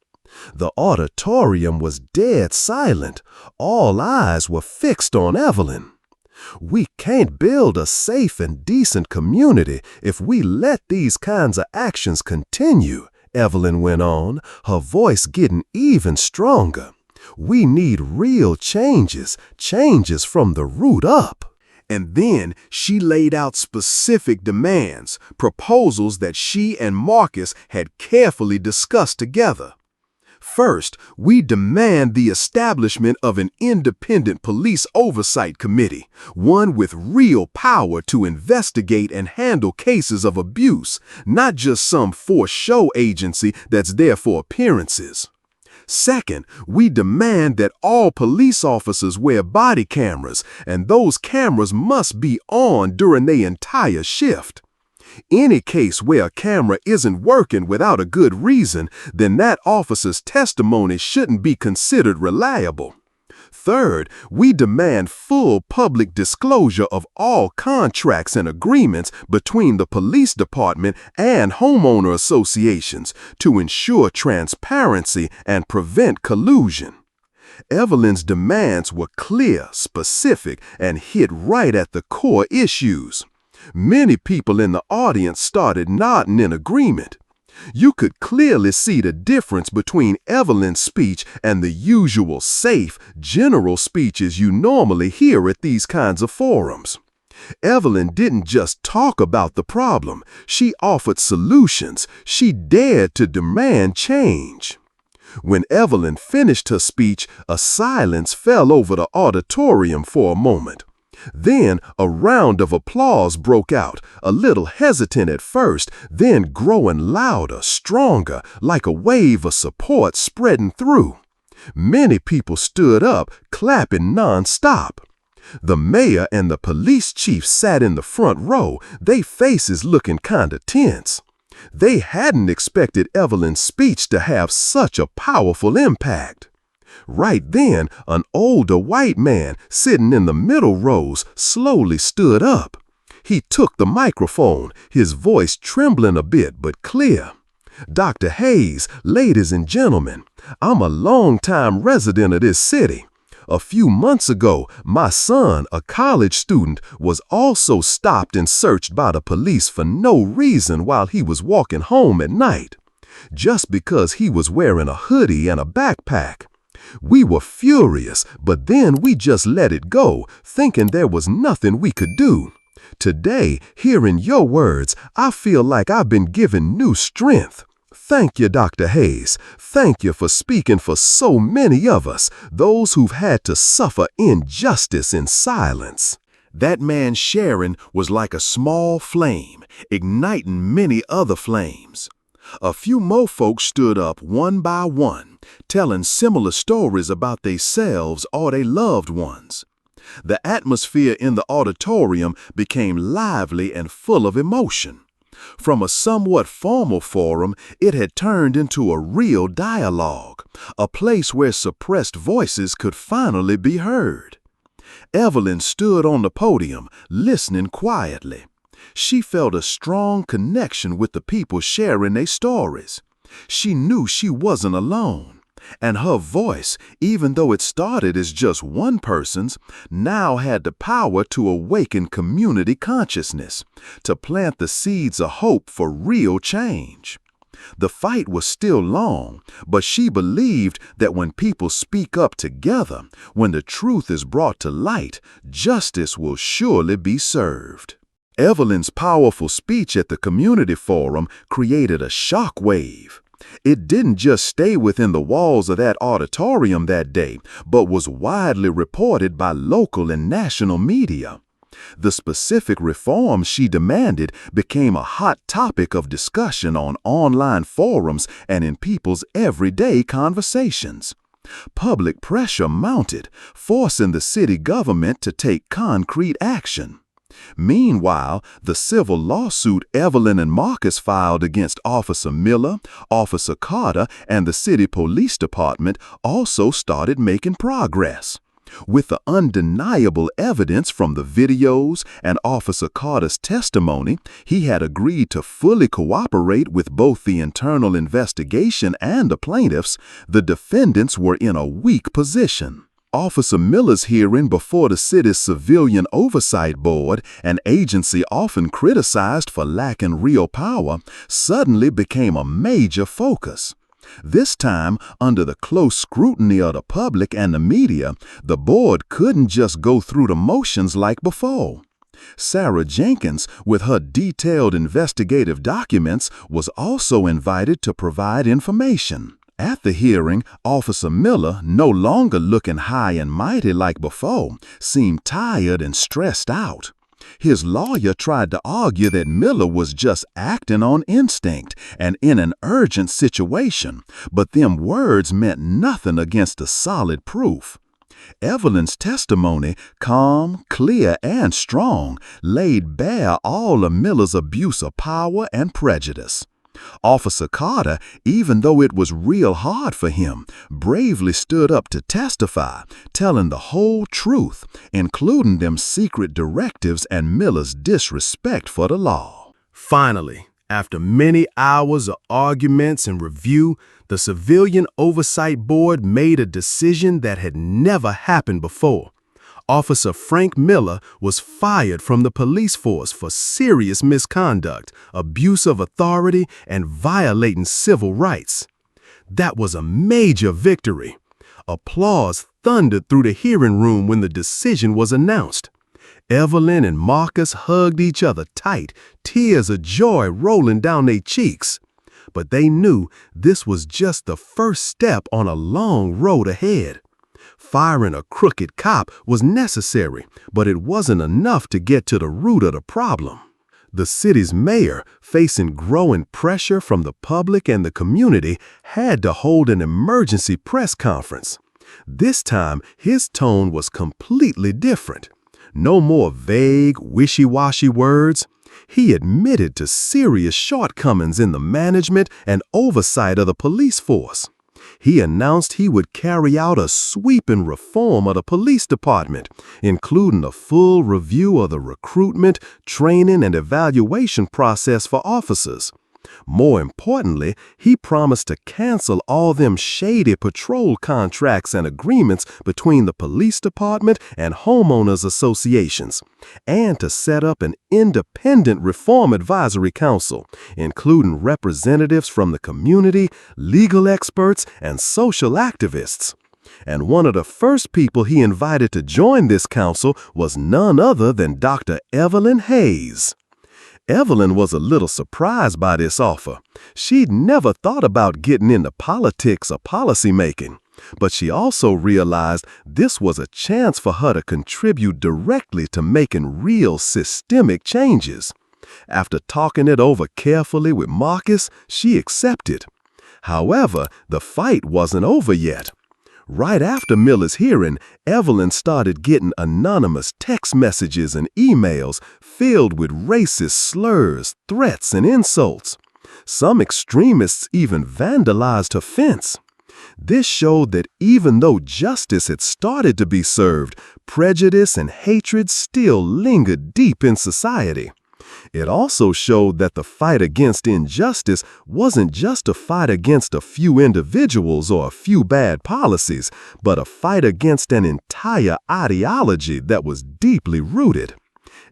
The auditorium was dead silent. All eyes were fixed on Evelyn. "We can't build a safe and decent community if we let these kinds of actions continue," Evelyn went on, her voice getting even stronger. "We need real changes, changes from the root up." And then she laid out specific demands, proposals that she and Marcus had carefully discussed together. "First, we demand the establishment of an independent police oversight committee, one with real power to investigate and handle cases of abuse, not just some for-show agency that's there for appearances. Second, we demand that all police officers wear body cameras, and those cameras must be on during their entire shift. Any case where a camera isn't working without a good reason, then that officer's testimony shouldn't be considered reliable. Third, we demand full public disclosure of all contracts and agreements between the police department and homeowner associations to ensure transparency and prevent collusion. Evelyn's demands were clear, specific, and hit right at the core issues. Many people in the audience started nodding in agreement. You could clearly see the difference between Evelyn's speech and the usual safe, general speeches you normally hear at these kinds of forums. Evelyn didn't just talk about the problem, she offered solutions. She dared to demand change. When Evelyn finished her speech, a silence fell over the auditorium for a moment. Then a round of applause broke out, a little hesitant at first, then growing louder, stronger, like a wave of support spreading through. Many people stood up, clapping nonstop. The mayor and the police chief sat in the front row, their faces looking kinda tense. They hadn't expected Evelyn's speech to have such a powerful impact. Right then, an older white man sitting in the middle rows slowly stood up. He took the microphone, his voice trembling a bit but clear. "Dr. Hayes, ladies and gentlemen, I'm a long-time resident of this city. A few months ago, my son, a college student, was also stopped and searched by the police for no reason while he was walking home at night, just because he was wearing a hoodie and a backpack. We were furious, but then we just let it go, thinking there was nothing we could do. Today, hearing your words, I feel like I've been given new strength. Thank you, Dr. Hayes. Thank you for speaking for so many of us, those who've had to suffer injustice in silence." That man sharing was like a small flame, igniting many other flames. A few more folks stood up one by one, telling similar stories about themselves or their loved ones. The atmosphere in the auditorium became lively and full of emotion. From a somewhat formal forum, it had turned into a real dialogue, a place where suppressed voices could finally be heard. Evelyn stood on the podium, listening quietly. She felt a strong connection with the people sharing their stories. She knew she wasn't alone. And her voice, even though it started as just one person's, now had the power to awaken community consciousness, to plant the seeds of hope for real change. The fight was still long, but she believed that when people speak up together, when the truth is brought to light, justice will surely be served. Evelyn's powerful speech at the community forum created a shockwave. It didn't just stay within the walls of that auditorium that day, but was widely reported by local and national media. The specific reforms she demanded became a hot topic of discussion on online forums and in people's everyday conversations. Public pressure mounted, forcing the city government to take concrete action. Meanwhile, the civil lawsuit Evelyn and Marcus filed against Officer Miller, Officer Carter, and the city police department also started making progress. With the undeniable evidence from the videos and Officer Carter's testimony, he had agreed to fully cooperate with both the internal investigation and the plaintiffs. The defendants were in a weak position. Officer Miller's hearing before the city's Civilian Oversight Board, an agency often criticized for lacking real power, suddenly became a major focus. This time, under the close scrutiny of the public and the media, the board couldn't just go through the motions like before. Sarah Jenkins, with her detailed investigative documents, was also invited to provide information. At the hearing, Officer Miller, no longer looking high and mighty like before, seemed tired and stressed out. His lawyer tried to argue that Miller was just acting on instinct and in an urgent situation, but them words meant nothing against the solid proof. Evelyn's testimony, calm, clear, and strong, laid bare all of Miller's abuse of power and prejudice. Officer Carter, even though it was real hard for him, bravely stood up to testify, telling the whole truth, including them secret directives and Miller's disrespect for the law. Finally, After many hours of arguments and review, the Civilian Oversight Board made a decision that had never happened before. Officer Frank Miller was fired from the police force for serious misconduct, abuse of authority, and violating civil rights. That was a major victory. Applause thundered through the hearing room when the decision was announced. Evelyn and Marcus hugged each other tight, tears of joy rolling down their cheeks. But they knew this was just the first step on a long road ahead. Firing a crooked cop was necessary, but it wasn't enough to get to the root of the problem. The city's mayor, facing growing pressure from the public and the community, had to hold an emergency press conference. This time, his tone was completely different. No more vague, wishy-washy words. He admitted to serious shortcomings in the management and oversight of the police force. He announced he would carry out a sweeping reform of the police department, including a full review of the recruitment, training, and evaluation process for officers. More importantly, he promised to cancel all them shady patrol contracts and agreements between the police department and homeowners associations, and to set up an independent reform advisory council, including representatives from the community, legal experts, and social activists. And one of the first people he invited to join this council was none other than Dr. Evelyn Hayes. Evelyn was a little surprised by this offer. She'd never thought about getting into politics or policymaking, but she also realized this was a chance for her to contribute directly to making real systemic changes. After talking it over carefully with Marcus, she accepted. However, the fight wasn't over yet. Right after Miller's hearing, Evelyn started getting anonymous text messages and emails filled with racist slurs, threats, and insults. Some extremists even vandalized her fence. This showed that even though justice had started to be served, prejudice and hatred still lingered deep in society. It also showed that the fight against injustice wasn't just a fight against a few individuals or a few bad policies, but a fight against an entire ideology that was deeply rooted.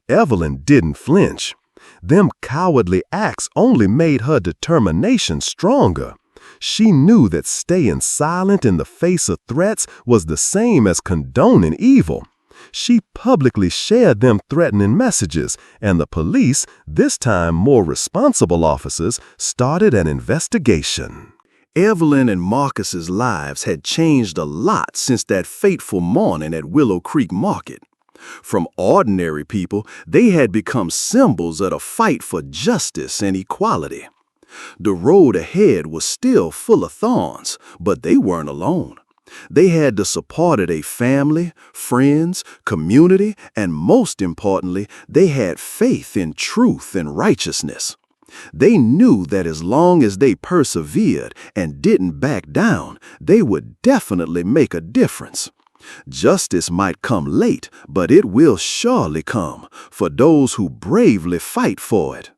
Evelyn didn't flinch. Them cowardly acts only made her determination stronger. She knew that staying silent in the face of threats was the same as condoning evil. She publicly shared them threatening messages, and the police, this time more responsible officers, started an investigation. Evelyn and Marcus's lives had changed a lot since that fateful morning at Willow Creek Market. From ordinary people, they had become symbols of the fight for justice and equality. The road ahead was still full of thorns, but they weren't alone. They had the support of a family, friends, community, and most importantly, they had faith in truth and righteousness. They knew that as long as they persevered and didn't back down, they would definitely make a difference. Justice might come late, but it will surely come for those who bravely fight for it.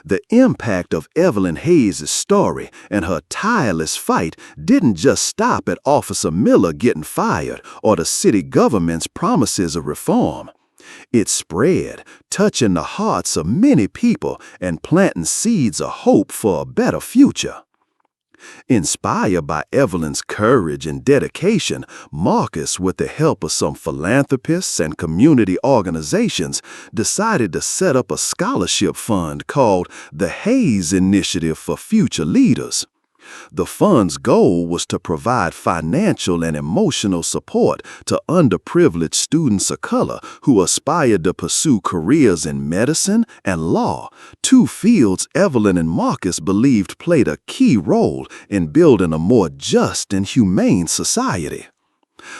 The impact of Evelyn Hayes' story and her tireless fight didn't just stop at Officer Miller getting fired or the city government's promises of reform. It spread, touching the hearts of many people and planting seeds of hope for a better future. Inspired by Evelyn's courage and dedication, Marcus, with the help of some philanthropists and community organizations, decided to set up a scholarship fund called the Hayes Initiative for Future Leaders. The fund's goal was to provide financial and emotional support to underprivileged students of color who aspired to pursue careers in medicine and law, two fields Evelyn and Marcus believed played a key role in building a more just and humane society.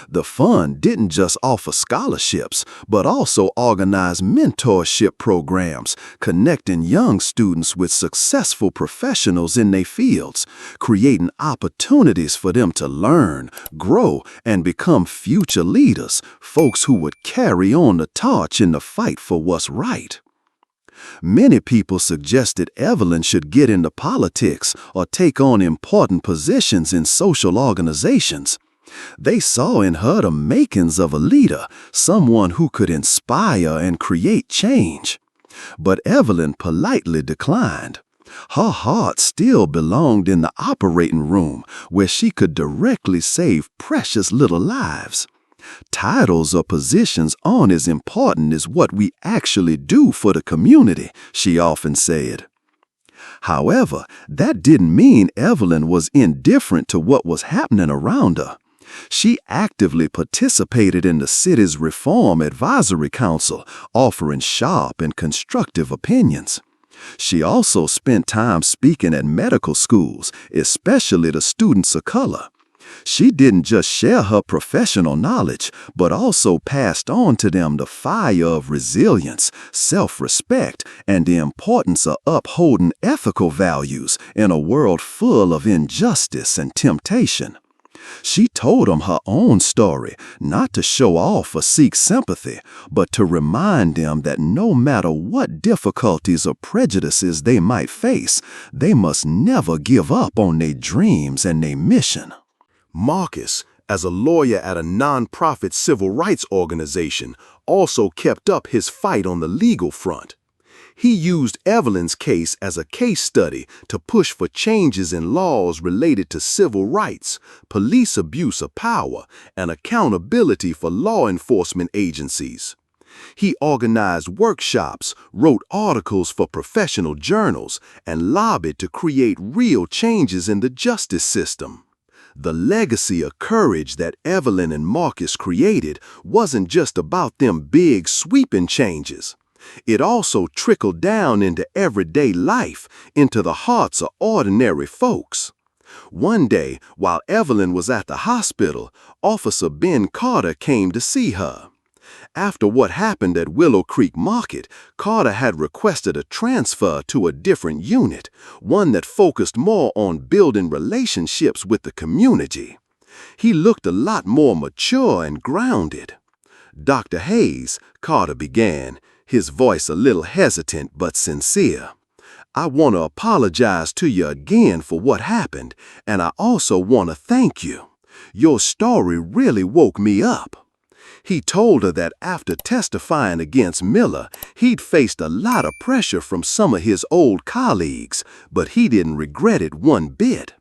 The fund didn't just offer scholarships, but also organized mentorship programs, connecting young students with successful professionals in their fields, creating opportunities for them to learn, grow, and become future leaders, folks who would carry on the torch in the fight for what's right. Many people suggested Evelyn should get into politics or take on important positions in social organizations. They saw in her the makings of a leader, someone who could inspire and create change. But Evelyn politely declined. Her heart still belonged in the operating room, where she could directly save precious little lives. Titles or positions aren't as important as what we actually do for the community, she often said. However, that didn't mean Evelyn was indifferent to what was happening around her. She actively participated in the city's Reform Advisory Council, offering sharp and constructive opinions. She also spent time speaking at medical schools, especially to students of color. She didn't just share her professional knowledge, but also passed on to them the fire of resilience, self-respect, and the importance of upholding ethical values in a world full of injustice and temptation. She told them her own story, not to show off or seek sympathy, but to remind them that no matter what difficulties or prejudices they might face, they must never give up on their dreams and their mission. Marcus, as a lawyer at a nonprofit civil rights organization, also kept up his fight on the legal front. He used Evelyn's case as a case study to push for changes in laws related to civil rights, police abuse of power, and accountability for law enforcement agencies. He organized workshops, wrote articles for professional journals, and lobbied to create real changes in the justice system. The legacy of courage that Evelyn and Marcus created wasn't just about them big, sweeping changes. It also trickled down into everyday life, into the hearts of ordinary folks. One day, while Evelyn was at the hospital, Officer Ben Carter came to see her. After what happened at Willow Creek Market, Carter had requested a transfer to a different unit, one that focused more on building relationships with the community. He looked a lot more mature and grounded. "Dr. Hayes," Carter began, his voice a little hesitant but sincere, "I want to apologize to you again for what happened, and I also want to thank you. Your story really woke me up." He told her that after testifying against Miller, he'd faced a lot of pressure from some of his old colleagues, but he didn't regret it one bit.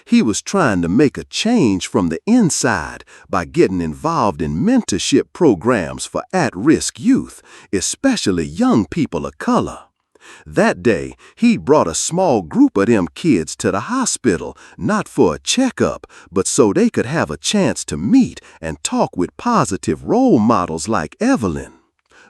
He was trying to make a change from the inside by getting involved in mentorship programs for at-risk youth, especially young people of color. That day, he brought a small group of them kids to the hospital, not for a checkup, but so they could have a chance to meet and talk with positive role models like Evelyn.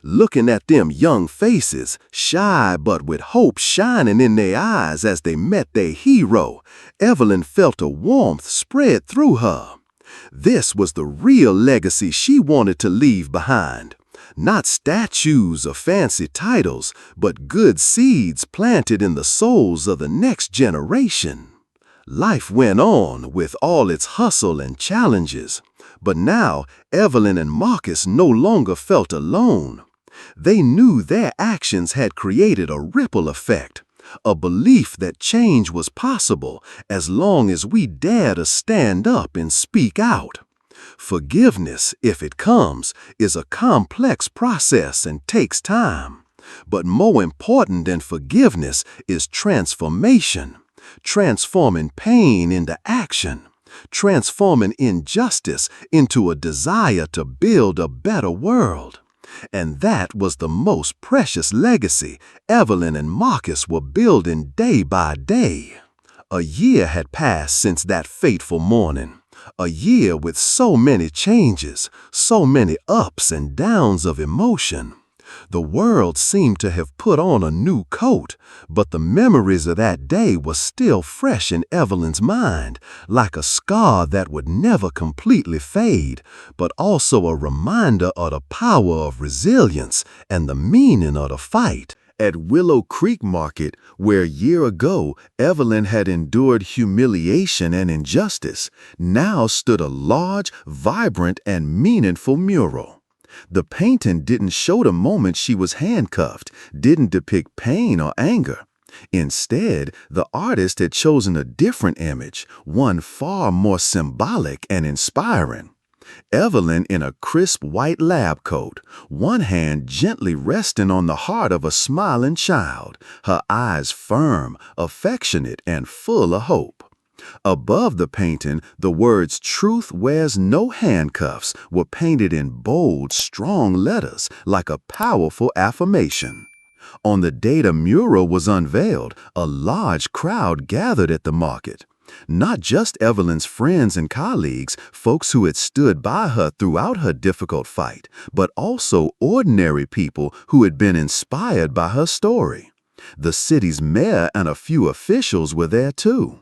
Looking at them young faces, shy but with hope shining in their eyes as they met their hero, Evelyn felt a warmth spread through her. This was the real legacy she wanted to leave behind. Not statues or fancy titles, but good seeds planted in the souls of the next generation. Life went on with all its hustle and challenges, but now Evelyn and Marcus no longer felt alone. They knew their actions had created a ripple effect, a belief that change was possible as long as we dare to stand up and speak out. Forgiveness, if it comes, is a complex process and takes time. But more important than forgiveness is transformation, transforming pain into action, transforming injustice into a desire to build a better world. And that was the most precious legacy Evelyn and Marcus were building day by day. A year had passed since that fateful morning. A year with so many changes, so many ups and downs of emotion. The world seemed to have put on a new coat, but the memories of that day were still fresh in Evelyn's mind, like a scar that would never completely fade, but also a reminder of the power of resilience and the meaning of the fight. At Willow Creek Market, where a year ago Evelyn had endured humiliation and injustice, now stood a large, vibrant, and meaningful mural. The painting didn't show the moment she was handcuffed, didn't depict pain or anger. Instead, the artist had chosen a different image, one far more symbolic and inspiring. Evelyn in a crisp white lab coat, one hand gently resting on the heart of a smiling child, her eyes firm, affectionate, and full of hope. Above the painting, the words "Truth wears no handcuffs" were painted in bold, strong letters like a powerful affirmation. On the day the mural was unveiled, a large crowd gathered at the market. Not just Evelyn's friends and colleagues, folks who had stood by her throughout her difficult fight, but also ordinary people who had been inspired by her story. The city's mayor and a few officials were there too.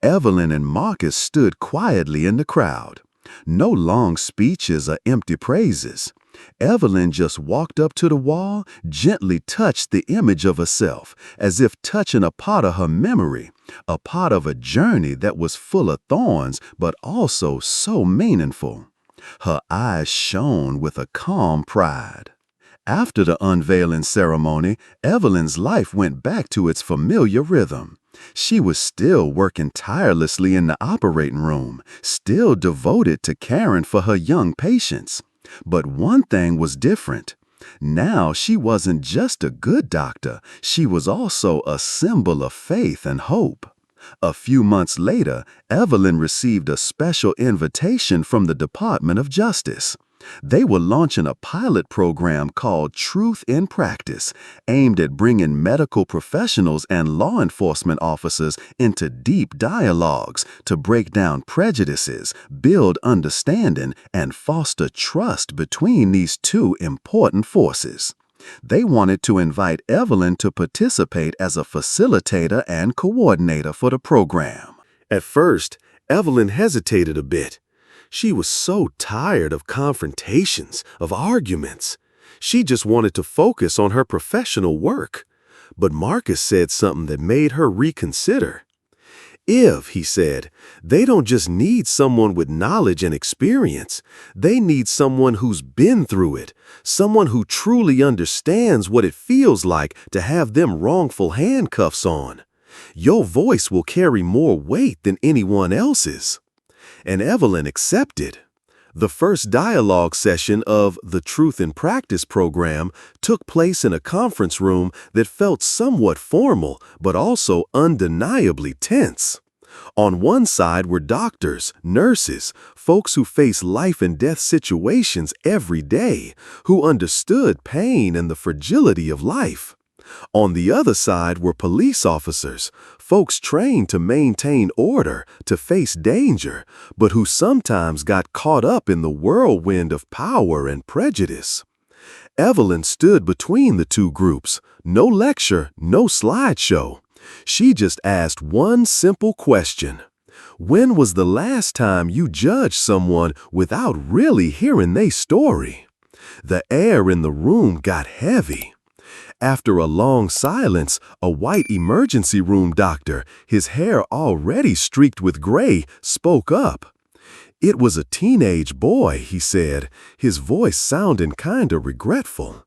Evelyn and Marcus stood quietly in the crowd. No long speeches or empty praises. Evelyn just walked up to the wall, gently touched the image of herself, as if touching a part of her memory, a part of a journey that was full of thorns, but also so meaningful. Her eyes shone with a calm pride. After the unveiling ceremony, Evelyn's life went back to its familiar rhythm. She was still working tirelessly in the operating room, still devoted to caring for her young patients. But one thing was different. Now she wasn't just a good doctor, she was also a symbol of faith and hope. A few months later, Evelyn received a special invitation from the Department of Justice. They were launching a pilot program called Truth in Practice, aimed at bringing medical professionals and law enforcement officers into deep dialogues to break down prejudices, build understanding, and foster trust between these two important forces. They wanted to invite Evelyn to participate as a facilitator and coordinator for the program. At first, Evelyn hesitated a bit. She was so tired of confrontations, of arguments. She just wanted to focus on her professional work. But Marcus said something that made her reconsider. He said, they don't just need someone with knowledge and experience. They need someone who's been through it, someone who truly understands what it feels like to have them wrongful handcuffs on. Your voice will carry more weight than anyone else's. And Evelyn accepted. The first dialogue session of the Truth in Practice program took place in a conference room that felt somewhat formal, but also undeniably tense. On one side were doctors, nurses, folks who face life and death situations every day, who understood pain and the fragility of life. On the other side were police officers, folks trained to maintain order, to face danger, but who sometimes got caught up in the whirlwind of power and prejudice. Evelyn stood between the two groups, no lecture, no slideshow. She just asked one simple question. When was the last time you judged someone without really hearing their story? The air in the room got heavy. After a long silence, a white emergency room doctor, his hair already streaked with gray, spoke up. It was a teenage boy, he said, his voice sounding kinda regretful.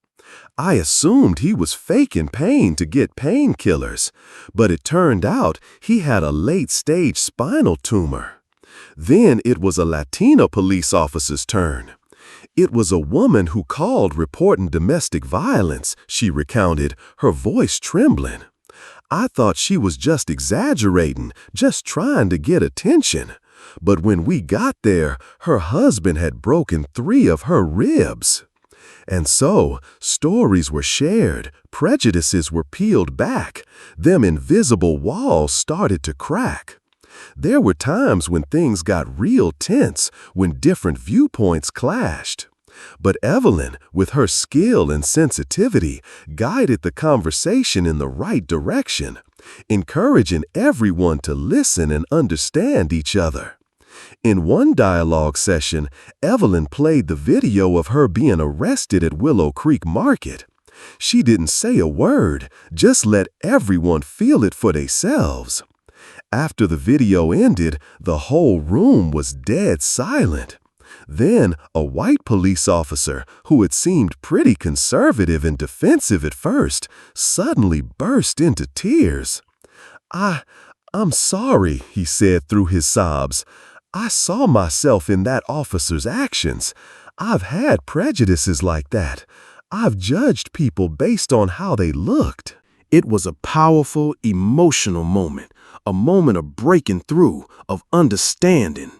I assumed he was faking pain to get painkillers, but it turned out he had a late-stage spinal tumor. Then it was a Latino police officer's turn. It was a woman who called reporting domestic violence, she recounted, her voice trembling. I thought she was just exaggerating, just trying to get attention. But when we got there, her husband had broken 3 of her ribs. And so, stories were shared, prejudices were peeled back, them invisible walls started to crack. There were times when things got real tense, when different viewpoints clashed. But Evelyn, with her skill and sensitivity, guided the conversation in the right direction, encouraging everyone to listen and understand each other. In one dialogue session, Evelyn played the video of her being arrested at Willow Creek Market. She didn't say a word, just let everyone feel it for themselves. After the video ended, the whole room was dead silent. Then a white police officer, who had seemed pretty conservative and defensive at first, suddenly burst into tears. I'm sorry," he said through his sobs. "I saw myself in that officer's actions. I've had prejudices like that. I've judged people based on how they looked." It was a powerful, emotional moment, a moment of breaking through, of understanding.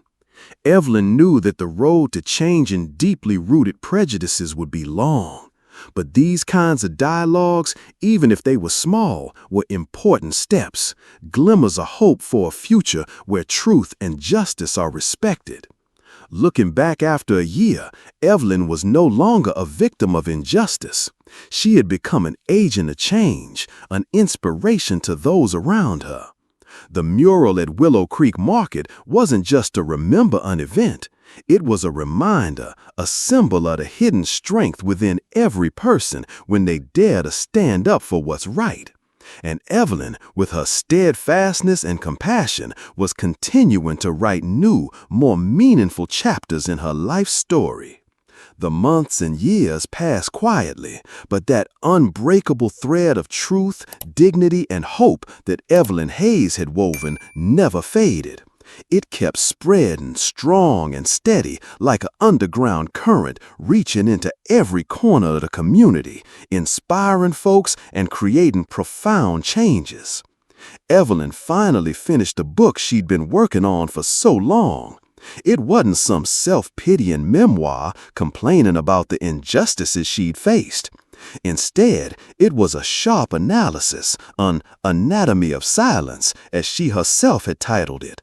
Evelyn knew that the road to changing deeply rooted prejudices would be long. But these kinds of dialogues, even if they were small, were important steps, glimmers of hope for a future where truth and justice are respected. Looking back after a year, Evelyn was no longer a victim of injustice. She had become an agent of change, an inspiration to those around her. The mural at Willow Creek Market wasn't just to remember an event. It was a reminder, a symbol of the hidden strength within every person when they dare to stand up for what's right. And Evelyn, with her steadfastness and compassion, was continuing to write new, more meaningful chapters in her life story. The months and years passed quietly, but that unbreakable thread of truth, dignity, and hope that Evelyn Hayes had woven never faded. It kept spreading strong and steady like an underground current reaching into every corner of the community, inspiring folks and creating profound changes. Evelyn finally finished the book she'd been working on for so long. It wasn't some self-pitying memoir complaining about the injustices she'd faced. Instead, it was a sharp analysis, an anatomy of silence, as she herself had titled it.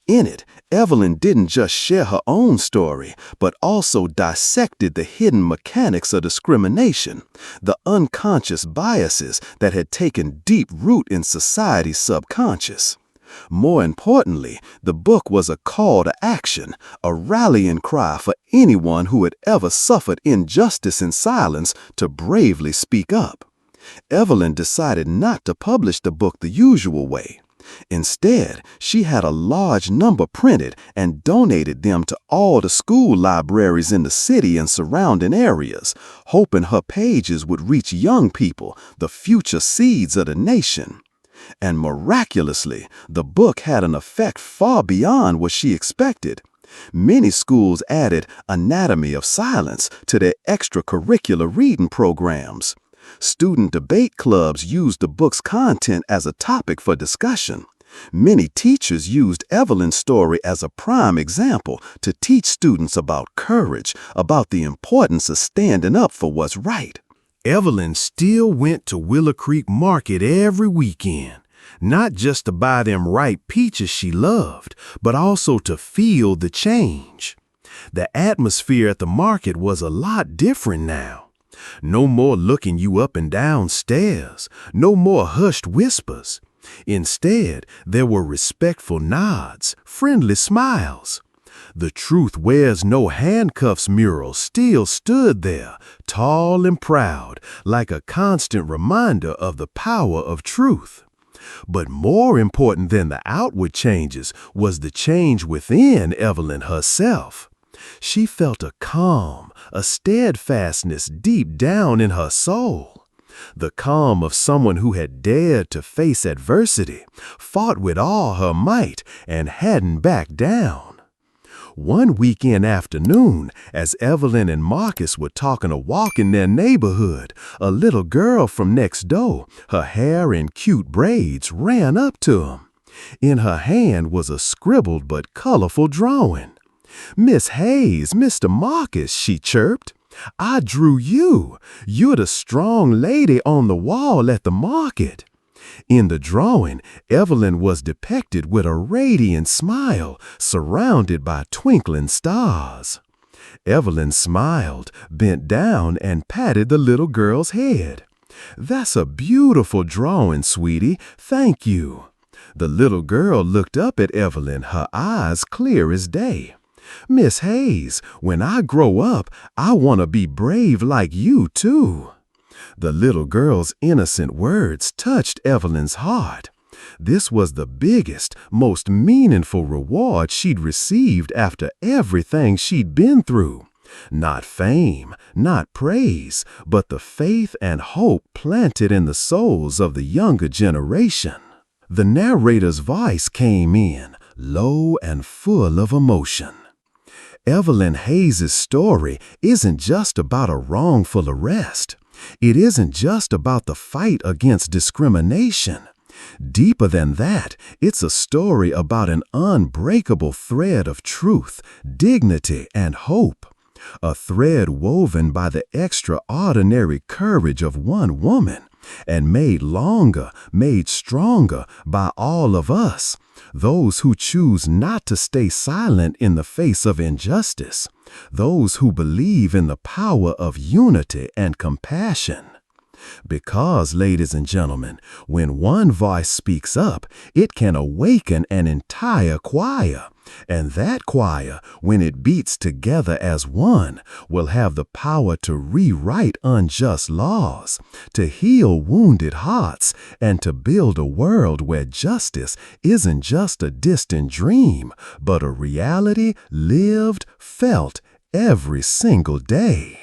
In it, Evelyn didn't just share her own story, but also dissected the hidden mechanics of discrimination, the unconscious biases that had taken deep root in society's subconscious. More importantly, the book was a call to action, a rallying cry for anyone who had ever suffered injustice in silence to bravely speak up. Evelyn decided not to publish the book the usual way. Instead, she had a large number printed and donated them to all the school libraries in the city and surrounding areas, hoping her pages would reach young people, the future seeds of the nation. And miraculously, the book had an effect far beyond what she expected. Many schools added Anatomy of Silence to their extracurricular reading programs. Student debate clubs used the book's content as a topic for discussion. Many teachers used Evelyn's story as a prime example to teach students about courage, about the importance of standing up for what's right. Evelyn still went to Willow Creek Market every weekend, not just to buy them ripe peaches she loved, but also to feel the change. The atmosphere at the market was a lot different now. No more looking you up and down stairs, no more hushed whispers. Instead, there were respectful nods, friendly smiles. The Truth Wears No Handcuffs mural still stood there, tall and proud, like a constant reminder of the power of truth. But more important than the outward changes was the change within Evelyn herself. She felt a calm, a steadfastness deep down in her soul. The calm of someone who had dared to face adversity, fought with all her might, and hadn't backed down. One weekend afternoon, as Evelyn and Marcus were talking a walk in their neighborhood, a little girl from next door, her hair in cute braids, ran up to him. In her hand was a scribbled but colorful drawing. "Miss Hayes, Mr. Marcus," she chirped. "I drew you. You're the strong lady on the wall at the market." In the drawing, Evelyn was depicted with a radiant smile, surrounded by twinkling stars. Evelyn smiled, bent down, and patted the little girl's head. "That's a beautiful drawing, sweetie. Thank you." The little girl looked up at Evelyn, her eyes clear as day. "Miss Hayes, when I grow up, I want to be brave like you, too." The little girl's innocent words touched Evelyn's heart. This was the biggest, most meaningful reward she'd received after everything she'd been through. Not fame, not praise, but the faith and hope planted in the souls of the younger generation. The narrator's voice came in, low and full of emotion. Evelyn Hayes' story isn't just about a wrongful arrest. It isn't just about the fight against discrimination. Deeper than that, it's a story about an unbreakable thread of truth, dignity, and hope. A thread woven by the extraordinary courage of one woman and made longer, made stronger by all of us, those who choose not to stay silent in the face of injustice, those who believe in the power of unity and compassion. Because, ladies and gentlemen, when one voice speaks up, it can awaken an entire choir. And that choir, when it beats together as one, will have the power to rewrite unjust laws, to heal wounded hearts, and to build a world where justice isn't just a distant dream, but a reality lived, felt every single day.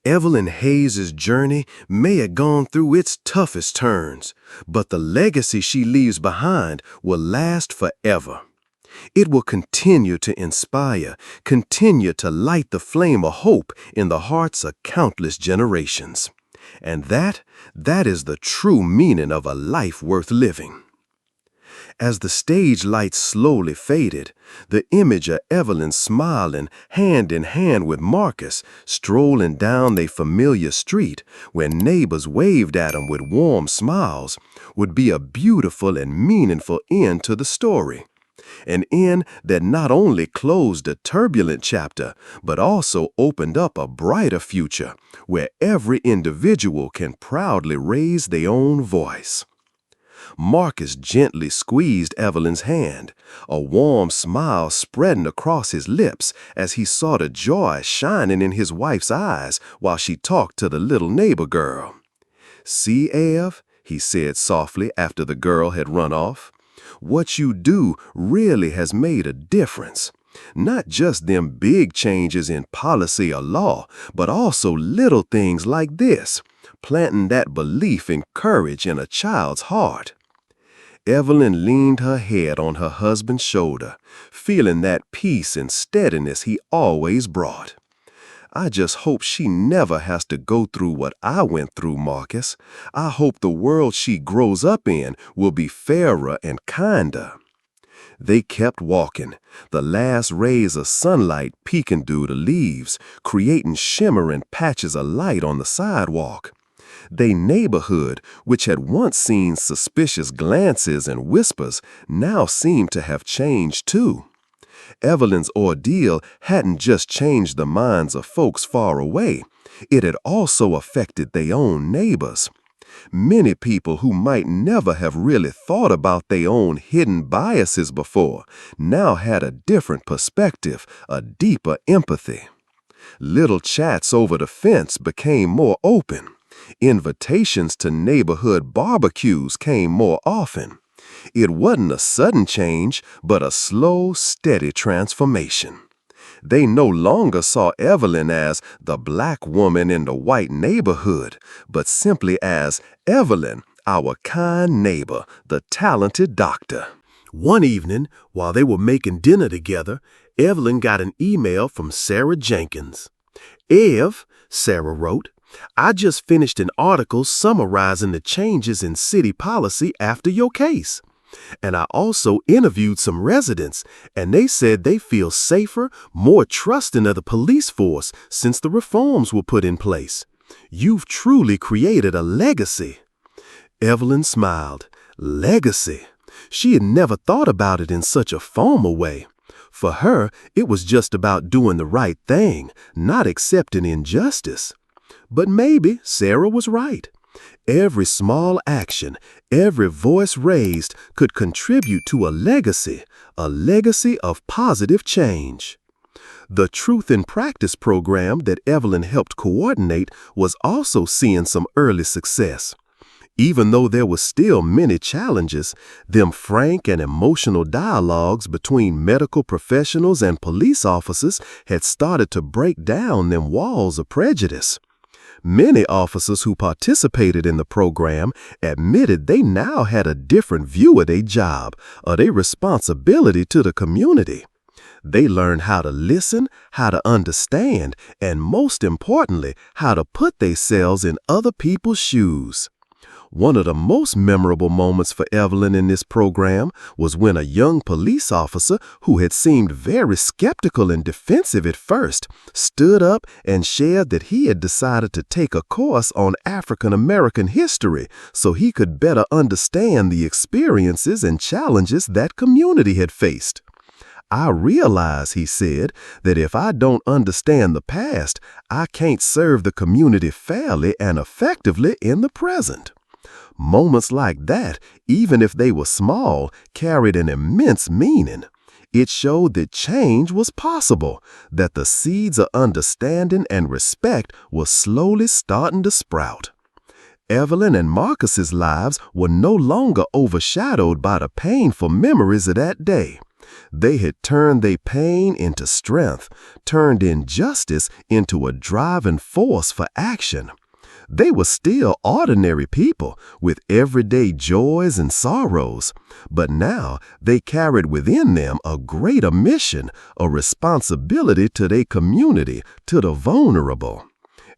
Evelyn Hayes' journey may have gone through its toughest turns, but the legacy she leaves behind will last forever. It will continue to inspire, continue to light the flame of hope in the hearts of countless generations. And that is the true meaning of a life worth living. As the stage lights slowly faded, the image of Evelyn smiling hand in hand with Marcus, strolling down the familiar street where neighbors waved at him with warm smiles, would be a beautiful and meaningful end to the story. An end that not only closed a turbulent chapter, but also opened up a brighter future where every individual can proudly raise their own voice. Marcus gently squeezed Evelyn's hand, a warm smile spreading across his lips as he saw the joy shining in his wife's eyes while she talked to the little neighbor girl. "See, Ev," he said softly after the girl had run off, "what you do really has made a difference. Not just them big changes in policy or law, but also little things like this, planting that belief and courage in a child's heart." Evelyn leaned her head on her husband's shoulder, feeling that peace and steadiness he always brought. "I just hope she never has to go through what I went through, Marcus. I hope the world she grows up in will be fairer and kinder." They kept walking, the last rays of sunlight peeking through the leaves, creating shimmering patches of light on the sidewalk. Their neighborhood, which had once seen suspicious glances and whispers, now seemed to have changed too. Evelyn's ordeal hadn't just changed the minds of folks far away, it had also affected their own neighbors. Many people who might never have really thought about their own hidden biases before now had a different perspective, a deeper empathy. Little chats over the fence became more open. Invitations to neighborhood barbecues came more often. It wasn't a sudden change, but a slow, steady transformation. They no longer saw Evelyn as the black woman in the white neighborhood, but simply as Evelyn, our kind neighbor, the talented doctor. One evening, while they were making dinner together, Evelyn got an email from Sarah Jenkins. "Ev," Sarah wrote, "I just finished an article summarizing the changes in city policy after your case. And I also interviewed some residents, and they said they feel safer, more trusting of the police force since the reforms were put in place. You've truly created a legacy." Evelyn smiled. Legacy. She had never thought about it in such a formal way. For her, it was just about doing the right thing, not accepting injustice. But maybe Sarah was right. Every small action, every voice raised could contribute to a legacy of positive change. The Truth in Practice program that Evelyn helped coordinate was also seeing some early success. Even though there were still many challenges, them frank and emotional dialogues between medical professionals and police officers had started to break down them walls of prejudice. Many officers who participated in the program admitted they now had a different view of their job or their responsibility to the community. They learned how to listen, how to understand, and most importantly, how to put themselves in other people's shoes. One of the most memorable moments for Evelyn in this program was when a young police officer who had seemed very skeptical and defensive at first stood up and shared that he had decided to take a course on African American history so he could better understand the experiences and challenges that community had faced. I realize, he said, that if I don't understand the past, I can't serve the community fairly and effectively in the present. Moments like that, even if they were small, carried an immense meaning. It showed that change was possible, that the seeds of understanding and respect were slowly starting to sprout. Evelyn and Marcus's lives were no longer overshadowed by the painful memories of that day. They had turned their pain into strength, turned injustice into a driving force for action. They were still ordinary people with everyday joys and sorrows, but now they carried within them a greater mission, a responsibility to their community, to the vulnerable.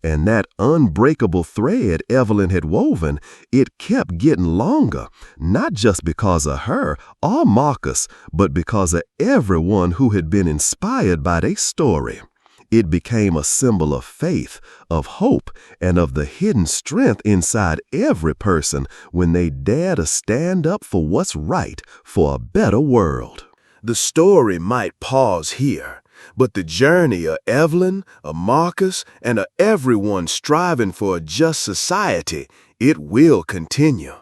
And that unbreakable thread Evelyn had woven, it kept getting longer, not just because of her or Marcus, but because of everyone who had been inspired by their story. It became a symbol of faith, of hope, and of the hidden strength inside every person when they dare to stand up for what's right, for a better world. The story might pause here, but the journey of Evelyn, of Marcus, and of everyone striving for a just society, it will continue.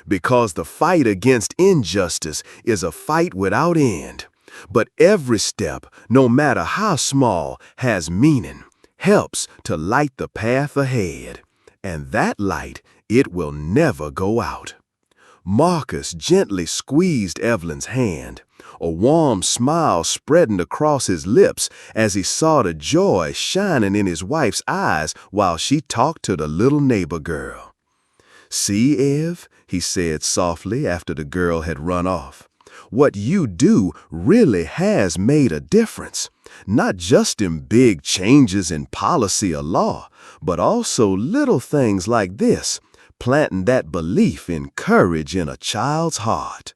Because the fight against injustice is a fight without end. But every step, no matter how small, has meaning, helps to light the path ahead. And that light, it will never go out. Marcus gently squeezed Evelyn's hand, a warm smile spreading across his lips as he saw the joy shining in his wife's eyes while she talked to the little neighbor girl. "See, Ev," he said softly after the girl had run off. "What you do really has made a difference, not just in big changes in policy or law, but also little things like this, planting that belief in courage in a child's heart."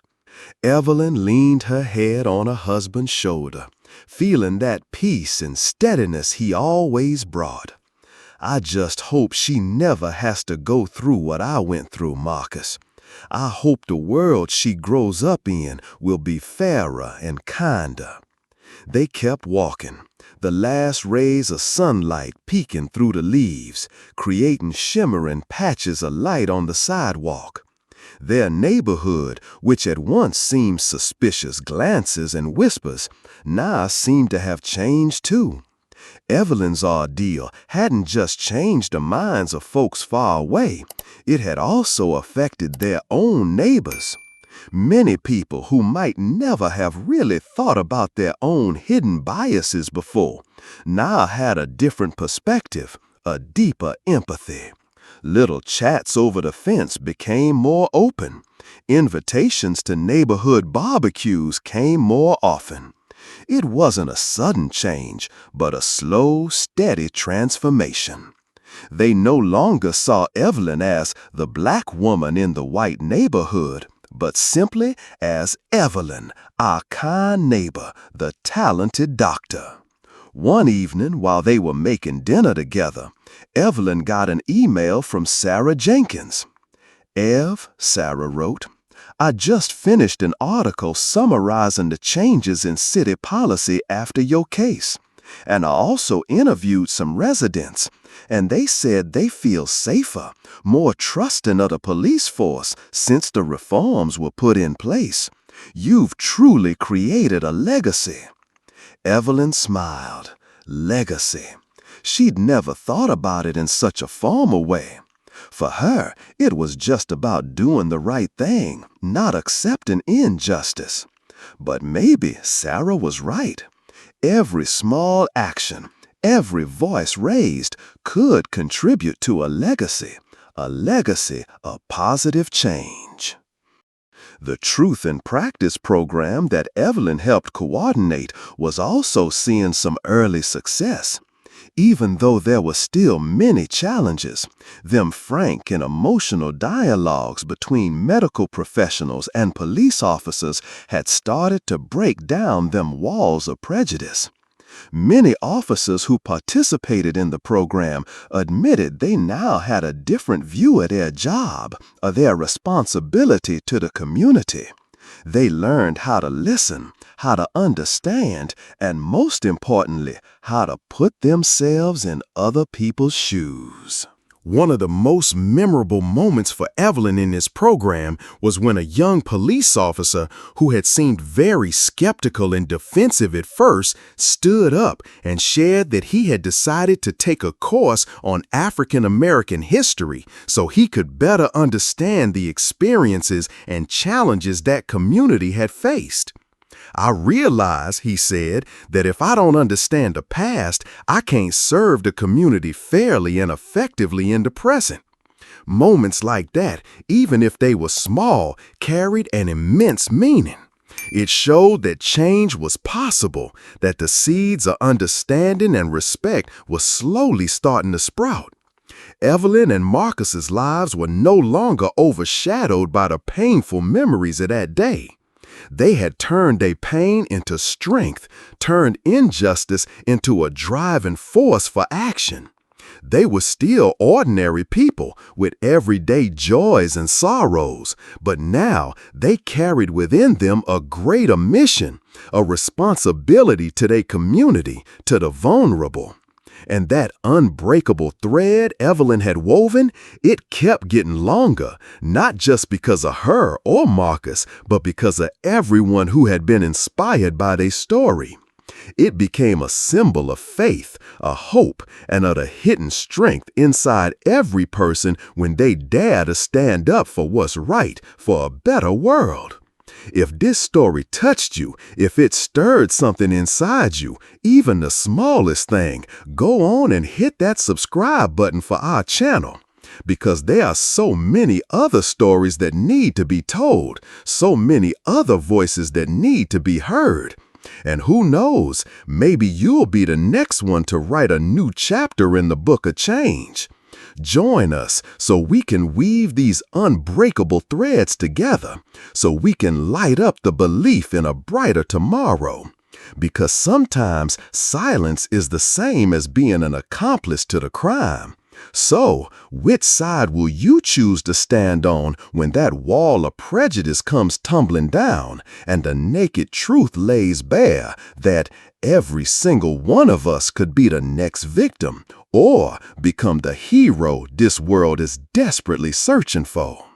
Evelyn leaned her head on her husband's shoulder, feeling that peace and steadiness he always brought. "I just hope she never has to go through what I went through, Marcus. I hope the world she grows up in will be fairer and kinder." They kept walking, the last rays of sunlight peeking through the leaves, creating shimmering patches of light on the sidewalk. Their neighborhood, which at once seemed suspicious glances and whispers, now seemed to have changed too. Evelyn's ordeal hadn't just changed the minds of folks far away, it had also affected their own neighbors. Many people who might never have really thought about their own hidden biases before now had a different perspective, a deeper empathy. Little chats over the fence became more open. Invitations to neighborhood barbecues came more often. It wasn't a sudden change, but a slow, steady transformation. They no longer saw Evelyn as the black woman in the white neighborhood, but simply as Evelyn, our kind neighbor, the talented doctor. One evening, while they were making dinner together, Evelyn got an email from Sarah Jenkins. "Ev," Sarah wrote, "I just finished an article summarizing the changes in city policy after your case, and I also interviewed some residents, and they said they feel safer, more trusting of the police force since the reforms were put in place. You've truly created a legacy." Evelyn smiled. Legacy. She'd never thought about it in such a formal way. For her, it was just about doing the right thing, not accepting injustice. But maybe Sarah was right. Every small action, every voice raised could contribute to a legacy of positive change. The Truth in Practice program that Evelyn helped coordinate was also seeing some early success. Even though there were still many challenges, them frank and emotional dialogues between medical professionals and police officers had started to break down them walls of prejudice. Many officers who participated in the program admitted they now had a different view of their job, of their responsibility to the community. They learned how to listen, how to understand, and most importantly, how to put themselves in other people's shoes. One of the most memorable moments for Evelyn in this program was when a young police officer who had seemed very skeptical and defensive at first stood up and shared that he had decided to take a course on African American history so he could better understand the experiences and challenges that community had faced. I realize, he said, that if I don't understand the past, I can't serve the community fairly and effectively in the present. Moments like that, even if they were small, carried an immense meaning. It showed that change was possible, that the seeds of understanding and respect were slowly starting to sprout. Evelyn and Marcus's lives were no longer overshadowed by the painful memories of that day. They had turned their pain into strength, turned injustice into a driving force for action. They were still ordinary people with everyday joys and sorrows, but now they carried within them a greater mission, a responsibility to their community, to the vulnerable. And that unbreakable thread Evelyn had woven, it kept getting longer, not just because of her or Marcus, but because of everyone who had been inspired by their story. It became a symbol of faith, a hope, and of the hidden strength inside every person when they dare to stand up for what's right, for a better world. If this story touched you, if it stirred something inside you, even the smallest thing, go on and hit that subscribe button for our channel. Because there are so many other stories that need to be told, so many other voices that need to be heard. And who knows, maybe you'll be the next one to write a new chapter in the book of change. Join us so we can weave these unbreakable threads together, so we can light up the belief in a brighter tomorrow. Because sometimes silence is the same as being an accomplice to the crime. So, which side will you choose to stand on when that wall of prejudice comes tumbling down and the naked truth lays bare that every single one of us could be the next victim or become the hero this world is desperately searching for?